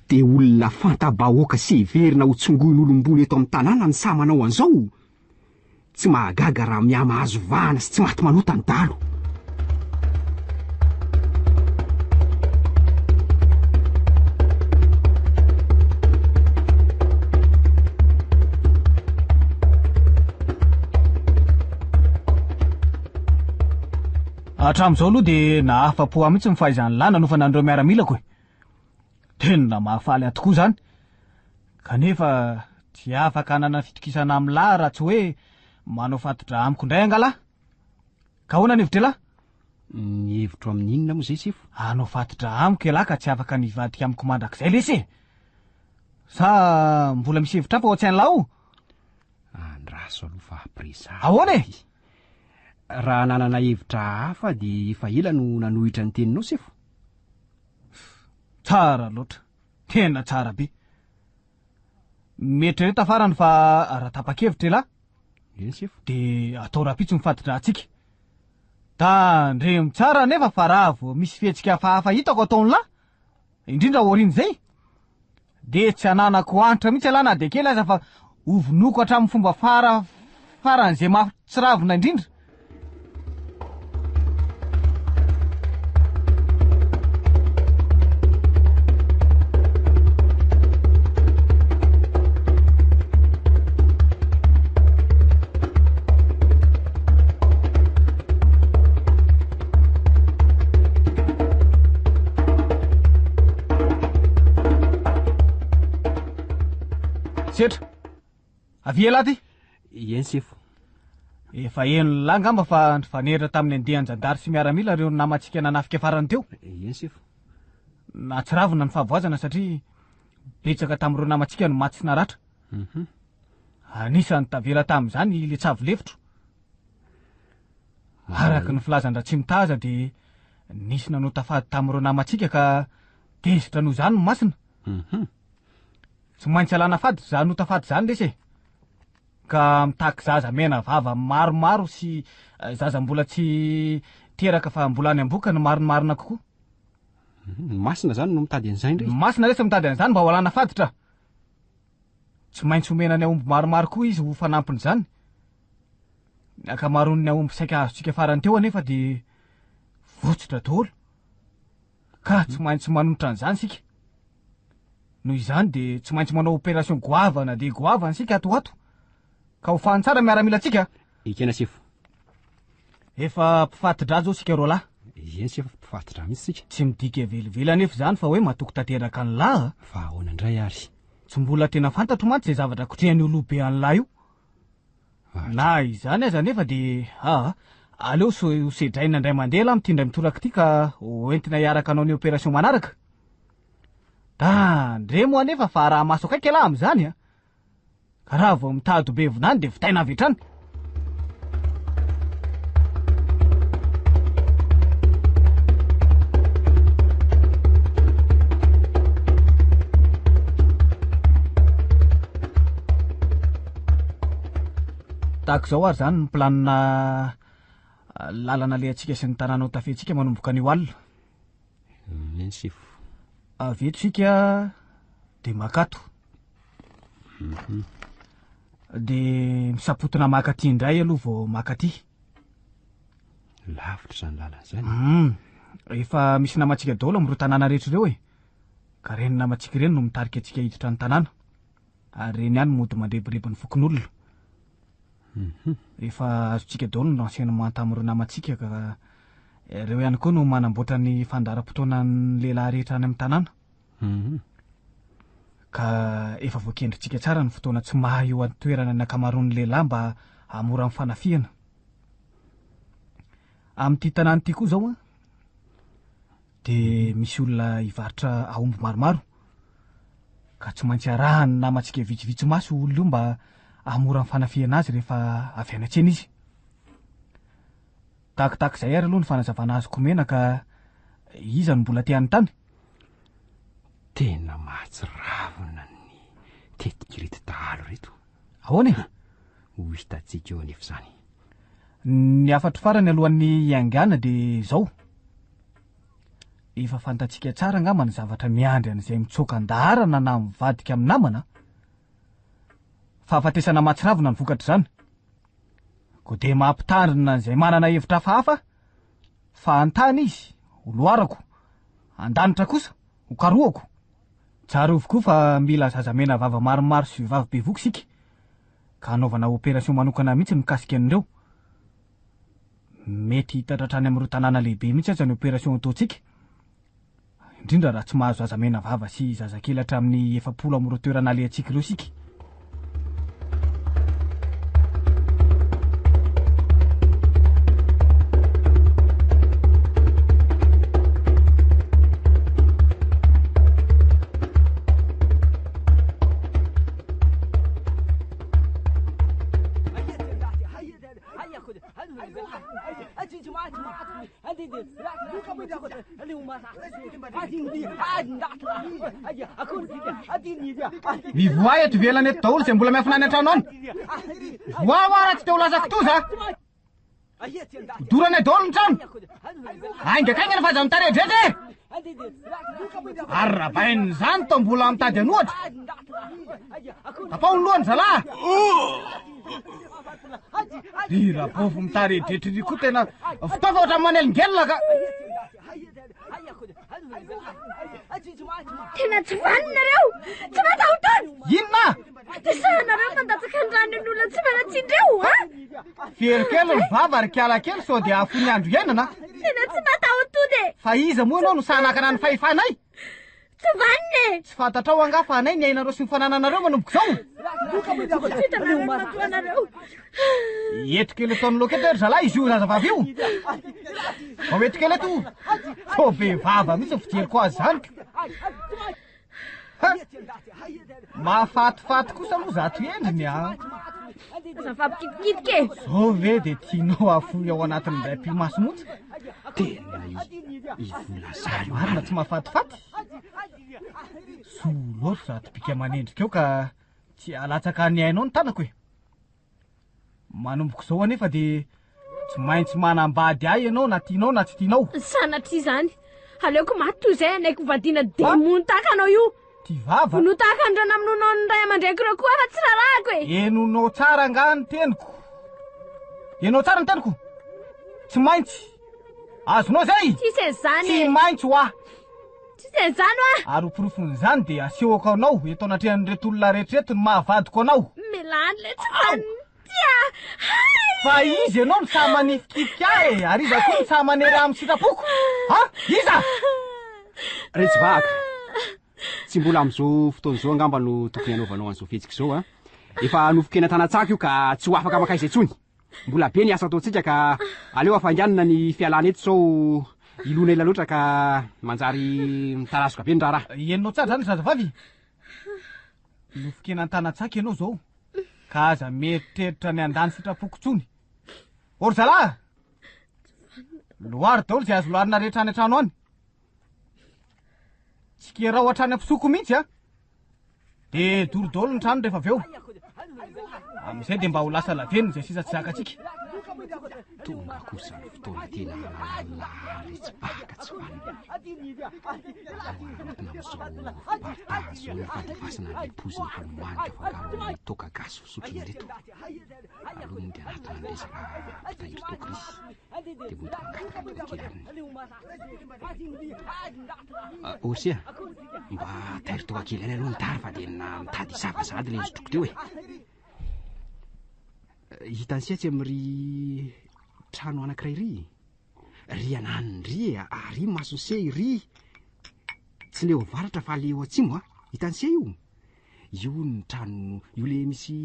Dia olona fanta-bahoaka sy heverina ho tsongoin'olom-boly eto amin'ny tanàna ny sa manao an'izao. Tsy mahagaga raha miamahazo vahana sy tsy maty manota ny dalo. Hatramin'izao aloha dia nahafa-po mihitsy ny fahaizany lahy nanofana an'ireo miaramilako e. Tena mahafaly tokoa zany. Kanefa tsy afaka hanana fitokisana amin'ny lahy raha tsy hoe manao fatidra amiko indray angalahy. Ka hoana ny hevitra lahy? Ny hevitro amin'inona moa zay sefo? Hanao fatidra amiko lahy ka tsy afaka nivadika amiko mandrakizay lesy. Sa mbola misy hevitra hafa ao tsy an'lahy? Andraso aloha fa apresa. Ahoana e? Raha nanana hevitra hafa dia efa ela no nanohitra ny teninao sefo. Tsara loatra, tena tsara be. Mety rehetra farany fa raha tapa-kevitra lahy. Eny sefo. Dia atao rapitso ny fatidra antsika. Tandremo tsara nefa fa raha vao misy fihetsika hafahafa hitako ataony lahy, indrindra aoriany zay, dia tsy ananako antra mihitsy lahy na dia kely aza fa ovonoko hatramin'ny fomba faran'izay mahatsiravina indrindra. Setra, avy lahy ty? Eny sefo. Efa eno lahy ngamba fa faneritra tamin'ny andehan-jandary sy miaramila ireo namantsika nanafika farany teo. Eny sefo. Natsiravina ny fahavoazana satria betsaka tamin'ireo namantsika no maty sy naratra. Anisany tavela tamin'izany le tsavo lefitro. Araka ny filazandra tsy mitaza dia nisy nanao tafady tamin'ireo namantsika ka tezitra noho izany no masina. Tsy maintsy alana fady zany no tafady zany lesy. Ka mitaky zaza mena vava maromaro sy zaza mbola tsy teraka fa mbola any amboka ny marimarina kokoa. Masina zany no mitady an'izay ndray. Masina lesy mitady an'izany mba ho alana faditra. Tsy maintsy homenany aomby maromaro koa izy ho fanampiny zany. Ny akamaroan'ny aomby saika azontsika farany teo anefa dia votsitra daholo. Ka tsy maintsy manotra an'izany sika. Noho izany dia tsy maintsy manao opération goavana dia goavana sika ato. ka ho fany tsara miaramila antsika ikena sefo efa mpifatidra zao sika roa lahy eny sefa mpifatidra mihitsy sika tsy midika velivela nefa zany fa hoe matoko tanteraka ny lahy fa ahoana indray ary tsy mbola tena fantatro mantsy zay zavatra kotrehany olobe an'lahy io na izany aza nefa de aleo sedraina indray mandeha la mitindray mitoraka ity ka hoentina hiaraka anao ny opération manaraka ndre moa nefa fa raha maso akaiky lahy am'izany ka raha vao mitady be vonany de vitaina avy etrany tahaka zao ary zany ny planina lalana le atsika sy ny tanàna ho tafetsika manomboka an'io alina eny sefo aveto sika de makato de misapotona makaty indray aloha vao makaty lavitra zany lalana zany efa misy namatsika daholo am'ireo tanàna rehetra ireo ka reny namatsika ireny no mitarika atsika hiditra ny tanàna ary reny ihany mody mandrebireby ny fokon'olona efa azotsika daholo no enseignement tamin'ireo namatsika ka reo ihany koa no manamboatra ny fandaharam-potoana ny lehilahy rehetra any amin'ny tanàna ka efa voakendritsika tsara ny fotoana tsy mahay eo an-toerana ny akamaroan'ny lehilahy mba hamora amin'ny fanafiana amin'ity tanàna ity koa zao de misy olona hivarotra aomby maromaro ka tsy maintsy arahany namatsika vitsivitsy maso olona io mba hamora amin'ny fanafiana azy rehefa avy any atsena izy tahakatahaka izay ary aloha ny fanazavana azy komena ka iza no mbola te any tany tena mahatsiravina ny tetikirety dahalo reto ahoana ho hitatsika eo anefa zany ny afatro farany alohan'ny iangana de zao efa fantatsika tsara angamba ny zavatra miandry an'izay mitsoka andaharana na mivadika amin'ny namana fa afatesana mahatsiravina ny vokatra zany ko de mampitandrina izay manana hevitra hafahafa fa antany izy oloarako andanitra kosa hokaroako tsara avokoa fa mila zazamena vava maromaro sy vavy be voky sika ka anaovana opération manokana mihitsy mikasika an'ireo mety hitatratrany amin'ireo tanàna lehibe mihitsy aza ny opération ataontsika indrindra raha tsy mahazo zazamena vava sy zazakely hatramin'ny 7 amin'ireo toerana alehantsika ireo sika mivoay eto velany eto daholo zay mbola miafinany an-trano any voa raha tsy te ho lasa kitoza dorana daholo ny trano aingakaingana fa aza mitaredretra ary rabain'ny zany to mbola mitady anohatra tapao ny lohany zalahy ry rabofo mitaredretra ry koa tena fitaova oatra manelongelona ka tena tsy vaninareo tsy matahotany inona tesanareo mandatsaka ny rano ny olona tsy manatsindreo ferikely ny vava ary kiala kely sao de afony andro iainana tena tsy matahotody fa iza moa anao no sanakana ny fahefanay tsy vanine tsy fantatrao anga fa anay ny ainareo sy ny fanananareo manomboka zao fitanareo matoanareo etikely ataon'ny lokety ry zalahy izy io zazavavy io ao etikely eto so be vava mihitsy fijeryko azy zany mahafatifaty kosa aloha zato endriny azavapikitikitike zao ve de tianao afoy ao anatin'indray mpimaso motsy tena ivolazary marina tsy mahafatifaty solotro zato bika manendrika eo ka tsy alatsaka ny ainao ny tanako e manomboka zao anefa de tsy maintsy manambady ahy ianao na tianao na tsy tianao sanatry zany aleoko maty toy izay anaiko vadina demony tahaka anao io ty vava no tahaka ny rano aminonao ny ray aman-draiko reo koa fa tsy rarahako e enonao tsara nga ny teniko enao tsara ny teniko tsy maintsy azonao zay tsy izay zany tsy maintsy ho ah tsy izay zany oa ary porofony de asehoko anao eto anatrehan'ny reto olona rehetrareto ny mahavadiko anao milany le tsy vaniny fa izy ianao no sa manifikifika e ary iza koa no sa manery amin'ny sitapoko iza retsivahaka tsy mbola am'izao fotoana zao angamba no tokony anaovanao an'izao fetsika zao a efa nofokena tanatsaka io ka tsy ho afaka makaiza itsony mbola be ny asa ataontsika ka aleo afanganina ny fialana eto zao ilona ela loatra ka manjary mitarasoka be ny raharaha enonao tsara zany zazavavy nofokena tanatsaka ianao zao ka aza meritreritra ny andany sitrapoko tsony ory zalahy loary daolo zay azo loarina rehetra any an-trano any tsy ke raha ohatrany ampisoko mihitsy de doro daolo ny trano rehefa avy eo am'izay de mba ho lasa laveny zay sisa tsy zakatsika tonga kosa ny fotoana tena laretsibaka tsy vanam'izao ny fandefasana ny poziny fanomanitra fangaro amin'ny toka gasy fisotrony reto aloha de anatona ny resaka fitahiry tokrisy de votokagatokakely aminy orsia mba tahiry tokakely any aloha ny dary fa de na mitady zavazady le izy troko teo hitansia tsy am'ry trano anankiray ry ananiny ry ary masose ry tsy le ho varatra fa le ho atsimo hitansia io ny trano io le misy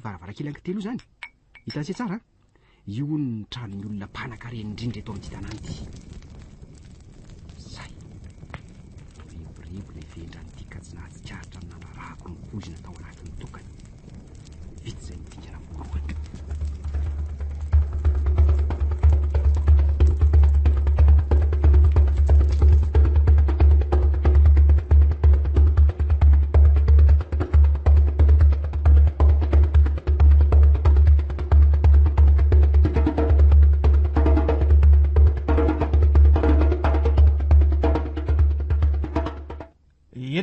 varavarakely ankitelo zany hitansia tsara io ny trano ny olona mpanan-kareny indrindra eto amin'ny tanàna ity zay riboribo le vendrany tika tsy nahatsikaritra ny nanarahako ny pozina tao anatin'ny tokany vitsy zay midikana voalohany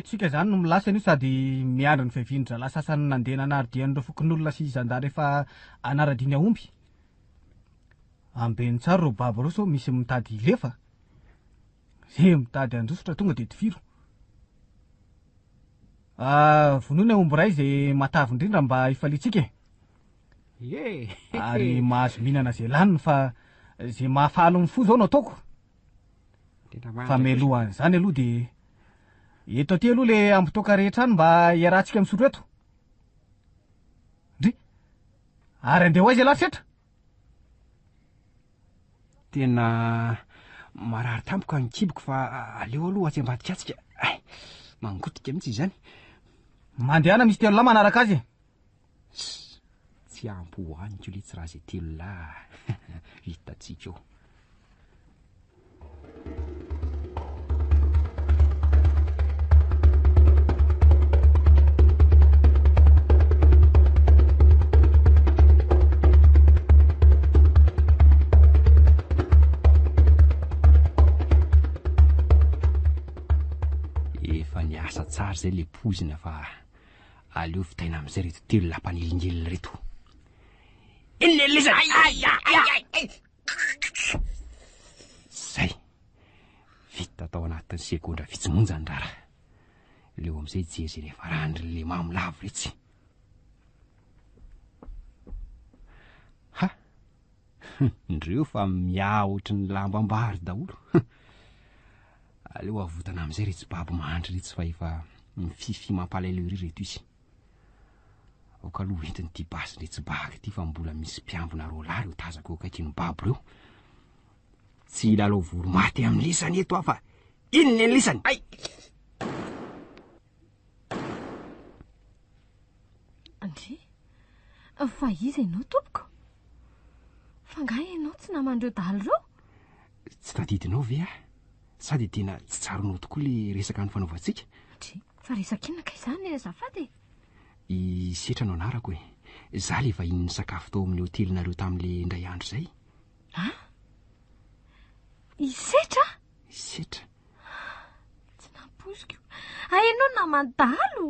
etsika zany no milasa an'io sady miandry ny vehivindra lasasany nandeha nanaridian'ireo fokon'olona sy zandary efa anaradiny aomby ambeny tsara reo baba reo sao misy mitady lefa zay mitady androsotra tonga de tifiro vonoiny aomby ray zay matavy indrindra mba ifalitsika ary mahazo mihinana zay laniny fa zay mahafalo ny fo zao no ataoko fa mialohan'izany aloha de eto aty aloha le ambitoka rehetra any mba iarahantsika misotro eto ndry ary andeha ho aiza lasetra tena marary tampoka ny kiboko fa aleo aloha atsy ambadika atsika mangotrika mihitsy izany mandehana misy telo lahy manaraka azy tsy ampy hoaniko le tsy raha zay telo lahy hitatsika eo asa tsara zay le pozina fa aleo fitaina am'izay reto telo lampanelingely reto zay vita tao anatin'ny sekondra fitsimonja ny rara leo am'izay jezy rehefa randry le mamolavo retsy ndreo fa miaotry ny lambambary daholo aleo avotana am'izay retsy babo mahandry retsy fa efa mififi mampalaileo ry reto izy okaloha entiny ty basy retsy baka ty fa mbola misy mpiambona rolary ho tazako eo akaikiny babo reo tsy ilalao voro maty amin'ny lisany eto fa inony ny lisany andry fa iza ianao tompoko fa nga ianao tsy namandreo dahalo reo tsy tadidinao ve sady tena tsy tsaronao tokoa le resaka ny fanaovantsika fa resaka inona ka izany azafady isetranao anarako za le vahiny ny sakafo tao amin'ny hotelinareo tamin'le indray andro zay isetra tsy nampoziko ianao namandalo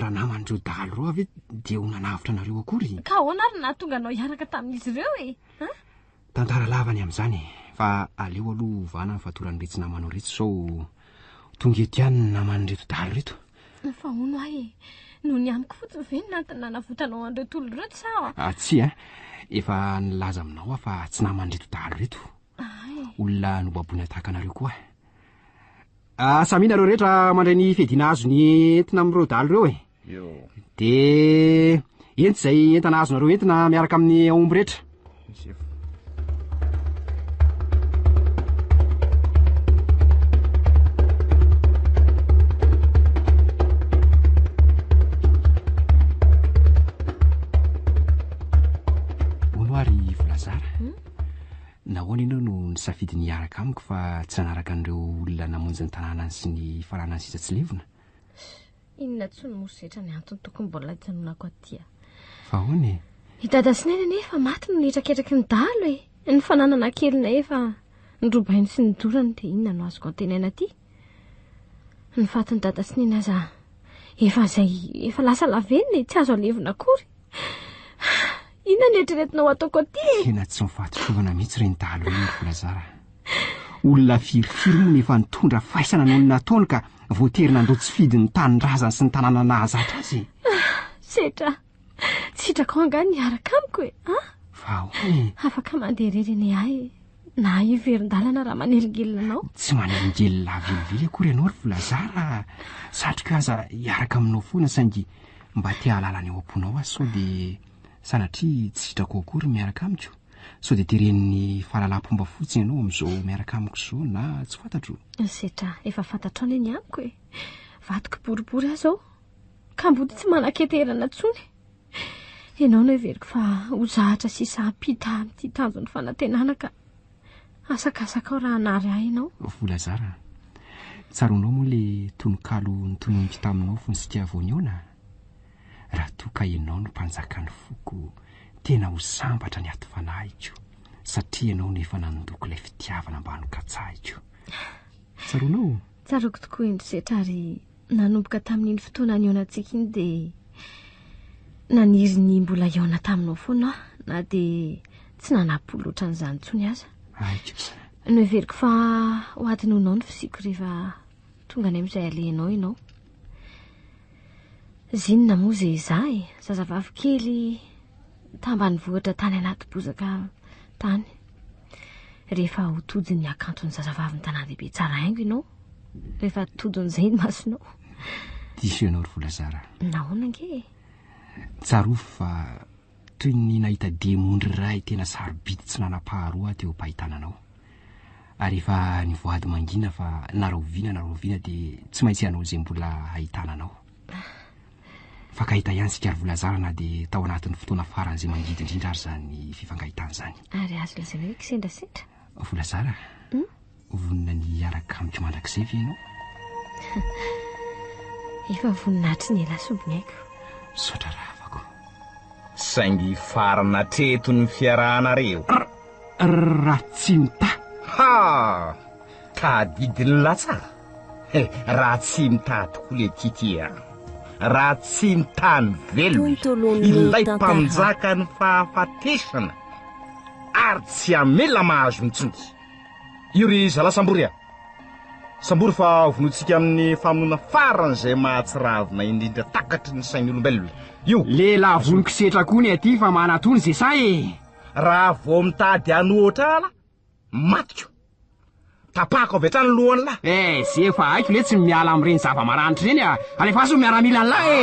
raha namandreo dahalo reo avy de ho nanavitra anareo akory ka ahoana ary nahatonga anao hiaraka tamin'izy ireo tantara lavany am'izany fa aleo aloha vana ny fatorany retsy namanao reto sao tonga eto ihany ny namany reto dahalo reto fa ono ahy no ny amiko fotsiny ve nanavotanao andreo tolo reto sa tsy a efa nilaza aminao fa tsy namandreto dahalo reto olona nobaboina tahaka anareo koa saminareo rehetra mandray ny fedina azo ny entina amin'ireo dahalo reo de enty zay entana azonareo entina miaraka amin'ny aomby rehetra nahoana ianao no nisafidy niaraka amiko fa tsy nanaraka an'ireo olona namonjy ny tanànany sy ny farana ny sisa tsy levona inona tsy ny mosetra ny antony tokony mbola hijanonako aty fa hoany hidada sinena nefa maty no nitraketraky ny dahalo ny fananana kelina efa nydrobainy sy nidorany dia inona no azoko antenaina aty ny fatiny dada sinena aza efa lasa lavenina tsy azo alevina akory inona ny eritreretinao ataoko aty tena tsy mifahatotrovana mihitsy reny dahalo eny Volazara olona firifiry moa nefa nitondra faisana noho ny nataony ka voatery nandao tsy fidy ny tanindrazany sy ny tanàna nahazatra azy setra tsy hitrako anga niaraka amiko fa hoy afaka mandeha rereny ahy na iverin-dalana raha manelingelinanao tsy manelingelina vilivily akory ianao ry Volazara satroka aza hiaraka aminao foana saingy mba tia halalana eo am-ponao azy sao dia sanatria tsy hitrako akory miaraka amiko sao dia teren'ny fahalalam-pomba fotsiny ianao amin'izao miaraka amiko izao na tsy fantatro setra efa fantatro any ny amiko vatiko boribory azy ao ka mbody tsy manan-keterana ntsony ianao no everiko fa ho zahatra sisa ampita amin'ity tanjo ny fanantenana ka asakasaka ao raha nary ahy ianao Volazara tsaronao moa le tononkalo nytonompy taminao fonsika voaniona raha toa ka ianao no mpanjaka ny foko tena ho sambatra ny ato fanahiko satria ianao no efa nanondoko ilay fitiavana mba hanokatsahiko tsaronao tsaroko tokoa indro setra ary nanomboka tamin'iny fotoana ny eonantsika iny dia naniry ny mbola eona taminao foana na dia tsy nanapoloatra n'izany ntsony aza no everiko fa ho adiny honao ny fisiko rehefa tonga ny amin'izay alehanao ianao zinona moa zay izahy zazavavy kely tamba ny vohatra tany anaty bozaka tany rehefa ho todiny akantony zazavavy ny tanàn-dehibe tsara haingo ianao rehefa todin'izay ny masonao diso ianao ry Volazara nahoana nge tsarofo fa toy ny nahita demondry ray tena sarobidy tsy nanam-paharoa teo am-pahitananao ary efa nivoady mangina fa naroviana dia tsy maintsy ianao izay mbola ahitananao fa kahita ihany sika ry Volazara na dia tao anatin'ny fotoana faran'izay mangidy indrindra ary zany fifangahitana izany ary azo lazana hoe kisendrasendra Volazara vonina ny araka amiko mandrakizay ve ianao efa voninahitry ny elasobiny haiko saotra raha afako saingy farana treto ny fiarahanareo raha tsy mita tadidiny latsara raha tsy mita tokoa le titia raha tsy mitany velona ilay mpanjaka ny fahafatesana ary tsy amela mahazo nitsony io ry zala sambory sambory fa vonotsika amin'ny famonoana faran'izay mahatsiravina indrindra takatry ny sain'olombelona io lehilahy voniko setra koa ny aty fa manatony zay sa raha vao mitady anoatra ala matiko tapako avy hatrany lohany lahy zay fa haiko le tsy miala amin'ireny zava-maranitra ireny alefa so miaramila an'lahy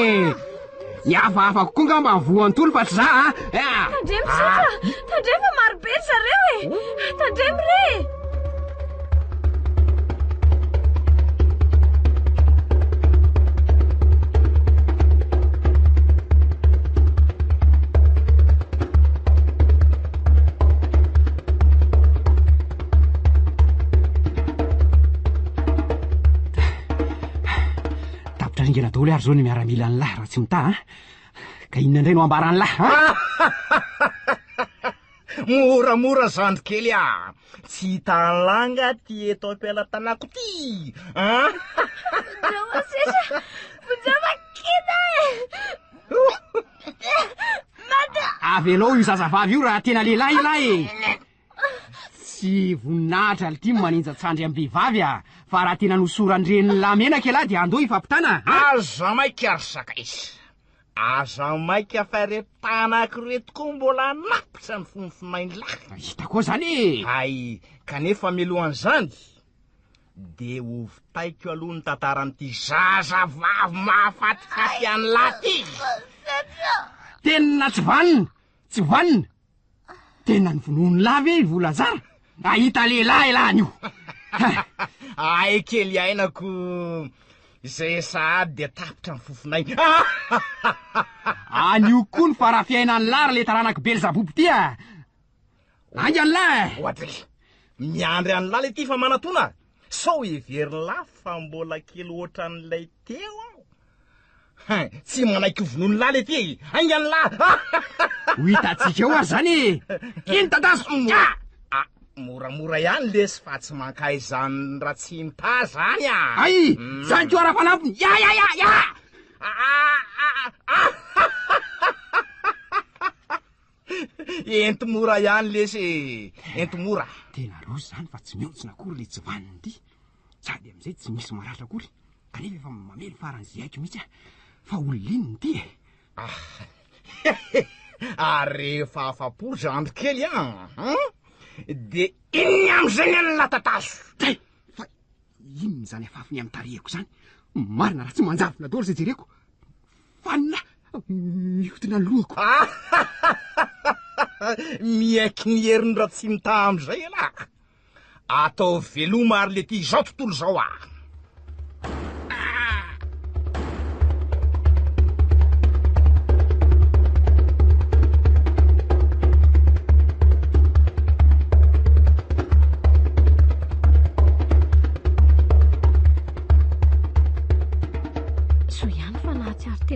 ny hafahafa kokoa nga mba nivoan'ny tolo fa tsy za tandremo setra tandremo marobe ry zareo tandremo re ingena daholo ary zao ny miaramila ny lahy raha tsy mita ka inona indray no ambarany lahy moramora zandro kely tsy hitanlanga ty eto ampialatanako ty avy anao io zazavavy io raha tena lehilahy ilahy tsy tsy voninahitra ly ty maninjatsandry amin'ny vehivavy fa raha tena nosorandreny lamenaka lahy dia andoha ifampitana aza maika ary saka izy aza maika fa retanako retoko mbola napitra ny fonofinainy lahy hitako zany ay kanefa milohan'izany de ovitaiko aloha ny tantaran'ity zazavavy mahafatifaty any lahy ty tena tsy vanina tena ny vonoany lavy vola zara ahita lehilahy lahy io ay kely ainako izay sahady de tapitra ny fofonainy anio koa ny faraha fiainany lara le taranaky Belzaboby ty angy any lahy ohatry miandry any lahy le ty fa manatona sao everiny lahy fa mbola kely ohatran'ilay teo aho tsy manaiky vonoany lahy le ty angy any lahy ho hitatsika eo ary zany iny tatazo moramora ihany lesy fa tsy mankay zany raha tsy mita zany ay zany ko ara-panampony ya entomora ihany lesy entomora tena rozy zany fa tsy mihotsina akory le tsy vaniny ty sady am'izay tsy misy maratra akory kanefa efa mamely faran'izay haiko mihitsy fa ololininy ty ary rehefa afapory andro kely de iny am'izay ny any latatazo fa inony zany afafiny amin'ny tarehiko zany marina raha tsy manjavona daholo zay jereko fanina mihotina ny lohako miaiky ny heriny raha tsy mita am'izay lahy atao veloma ary le ty zao tontolo zao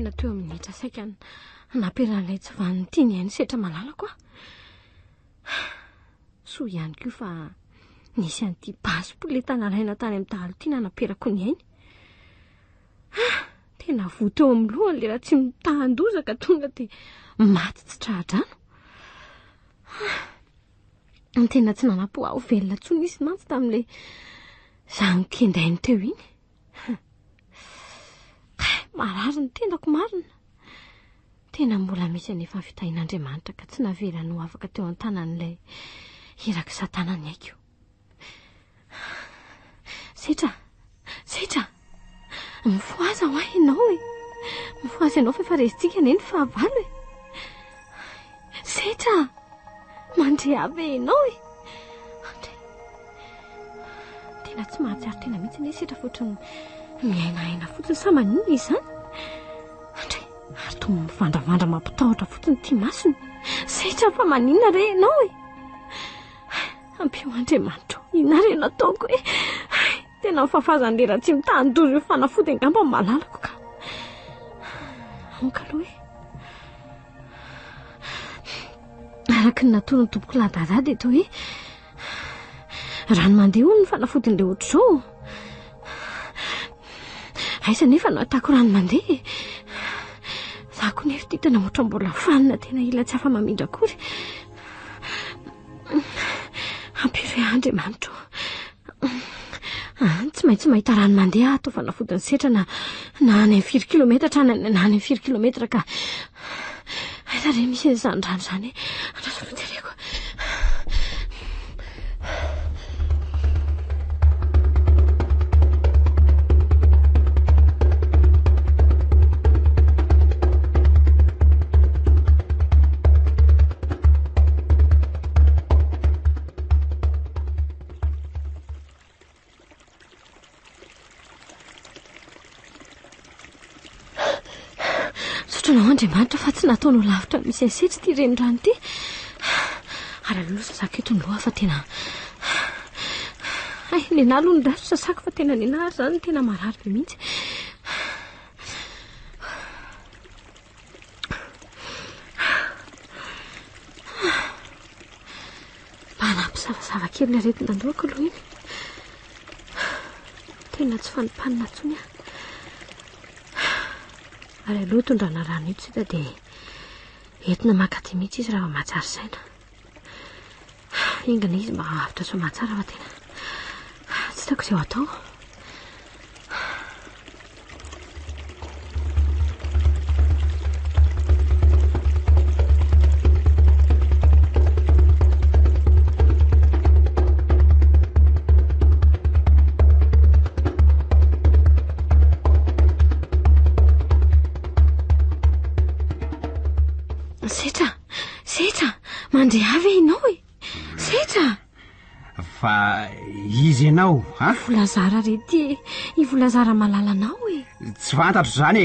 tena teo amin'ny hitra saika nampiran'ilay tsy vaniny ty ny hainy setra malala koa so ihany koa fa nisy an'ity pasipo le tanalaina tany amin'ny dahalo ty na namperako ny hainy tena vo teo amin'ny lohany le raha tsy mitahan-doza ka tonga de maty tsy trahadrano tena tsy nanapo aho velona tsony isy mantsy tamin'ilay zany-kendainy teo iny marary ny tendako marina tena mbola misy anefa fitahin'Andriamanitra ka tsy navela no afaka teo an-tanan'ilay hiraky satanany aiko setra mifoaza ho ahy ianao mifoaza ianao fa efa resitsika ane ny fahavalo setra mandre avy ianao tena tsy mahatsiaro tena mihitsy ne setra fotriny miainaina fotsiny sa maninona izy zany ary to mivandravandra mampitahotra fotsiny ty masony setra fa maninona re ianao ampio Andriamanitra ina re nataoko tena mifafazany le raha tsy mitany-dozo io fanafody angamba malalako ka aoka aloha araky ny nataony tompoko ladazady eto hoe rano mandeha hono ny fanafodin'le ohatr'izao aiza nefa no atako rano mandeha za koa nefa ty tena motra mbola fanina tena ila tsy afa mamindra akory ampire Andriamanitra tsy maintsy mahita rano mandeha atao fanafodiny setra na any 4 kilometatra na any 4 kilometatra ka aiza re misy izany rano zany andrasolotereko Andriamanitra fa tsy nataonao lavitra misy asetra ty renirano ty ary aloha sasako eto ny loha fa tena le na aloha ny daso sasako fa tena nenary zany tena marary be mihitsy mpanampisavasava kely ny aretin-dandoako aloha iny tena tsy fanipanina tsony ary aloha tondrana rano ito sita dia entina makaty mihitsy izy raha mahatsary saina ingana izy mba avitra somatsara fa tena tsy taoko izay ho atao. Mandre avy ianao e setra fa izy ianao a volazara rety i volazara malalanao e tsy fantatro zany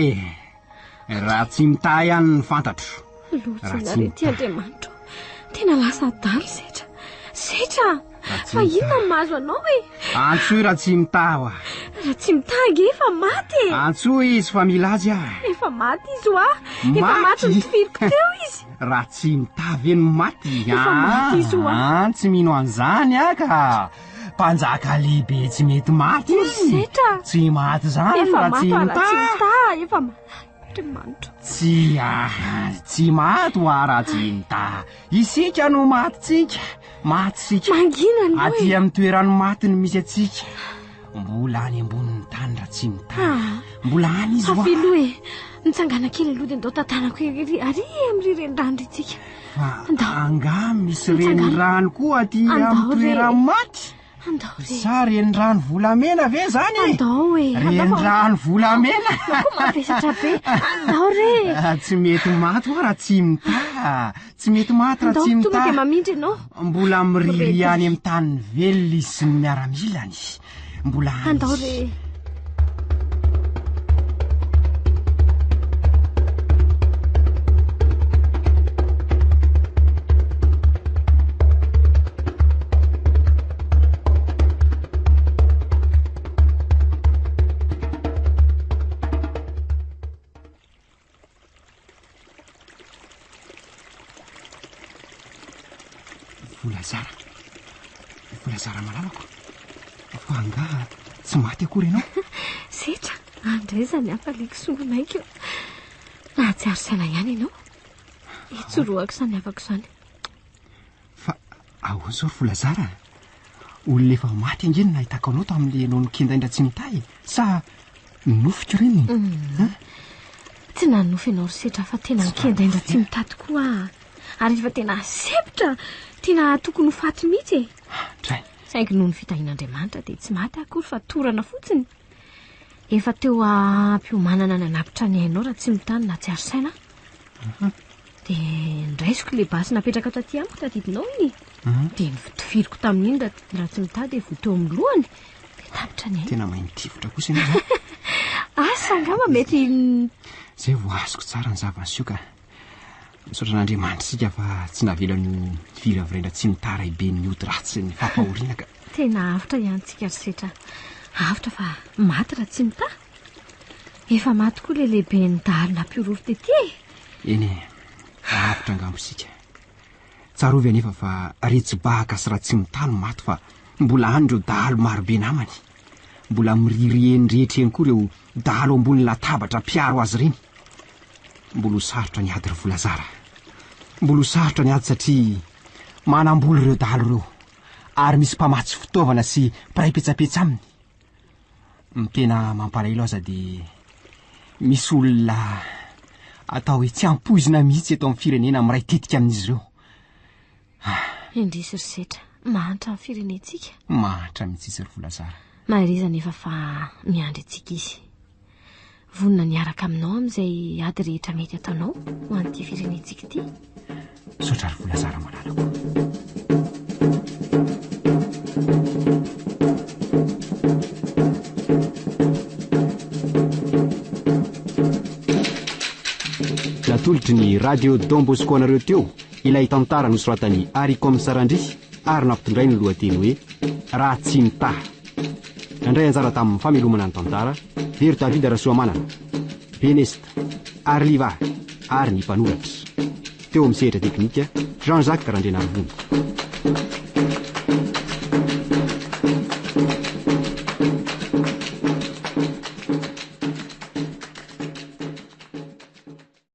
e raha tsy mita ihany ny fantatro lotsina rety andriamanitro tena lasa adalo setra fa inona ny mahazo anao e antsoy raha tsy mita ho raha tsy mita ge efa maty e antsoy izy fa mila azy efa maty izy ho efa maty ny tifiriko teo izy raha tsy mitavy eny maty efa maty izy ho tsy mino an'izany ka mpanjaka lehibe tsy mety maty setra tsy maty zany efa raha maty tsy mita efa andriamanitro tsy maty ho raha tsy mita isika no matytsika matysika mangina aloha aty amin'ny toerany maty no misy atsika mbola any ambonin'ny tany raha tsy mita mbola any izy ho afilo e mitsangana kely aloha dia andao tantanako ary amin'ny renirano ritsika angamy misy renirano koa aty amin'ny toerany maty sa renirano volamena ve zany andao e renirano volamena ko mavesatra be andao re tsy mety maty ho raha tsy mita tsy mety maty raha tsy mita tonga dia mamindry ianao mbola miriry any amin'ny tany velona izy sy ny miaramilany mbola andao re volazara malalako fa anga tsy maty akory ianao setra andraizany afaliko songonaiko na tsy aro saina ihany ianao itsoroako sany afako izany fa ahoana zao ry volazara olona efa maty angeny nahitako anao tamin'le anao nikendaindra tsy mitay sa nofiko reny tsy nanofy ianao ry setra fa tena nikendaindra tsy mita tokoa ary efa tena sepitra tena tokony ho faty mihitsy dray saingy noho ny fitahin'andriamanitra dia tsy maty akory fa torana fotsiny efa teo ampiomanana ny anapitra ny ainao raha tsy mitany na tsy aro saina dia ndraisiko le basy napetraka ato aty amiko tadidinao iny dia nivotifiriko tamin'iny raha tsy mitady dia vo teo amin'ny lohany dia tapitra ny ainy tena mahay mitivotra kosa ianao asa angamba mety zay vo azoko tsara ny zavanyseho ka misaotra n'andriamanitra sika fa tsy navelany viravirendra tsy mitara ibe ny ody ratsy ny fampahoriana ka tena avitra ihantsika ry setra avitra fa maty raha tsy mita efa maty koa le lehibe ny dahalo nampiororo tetỳ eny avitra angambosika tsarovy anefa fa retsy-bahaka sy raha tsy mitano maty fa mbola any ireo dahalo marobe namany mbola mirireny rehetra eny koa ireo dahalo ambony latabatra mpiaro azy ireny mbola ho sarotra ny ady ry volazara mbola ho sarotra ny ady satria manamboly ireo dahalo ireo ary misy mpamatsy fitaovana sy mpiray-petsapetsa aminy ny tena mampalahelo aza dia misy olona atao hoe tsy ampoizina mihitsy eto amin'ny firenena miray tetika amin'izy ireo indrisy ry setra mahantra amin'ny firenentsika mahantra mihitsy izy ry volazara mahirizana efa fa miandry antsika izy vonina niaraka aminao amin'izay ady rehetra mety ataonao ho an'ity firenentsika ity saotra ry volazara malalako natolotry ny radio Don Bosco anareo teo ilay tantara nosoratany Ari Komisarandry ary nampitondray ny lohateny hoe raha tsy mitaha nandray anjara tamin'ny famelomana ny tantara Very David Rasoamanana Benesta Arliva ary ny mpanoratra teo amin'ny sehatra teknika Jean-Jacques Randrenarivony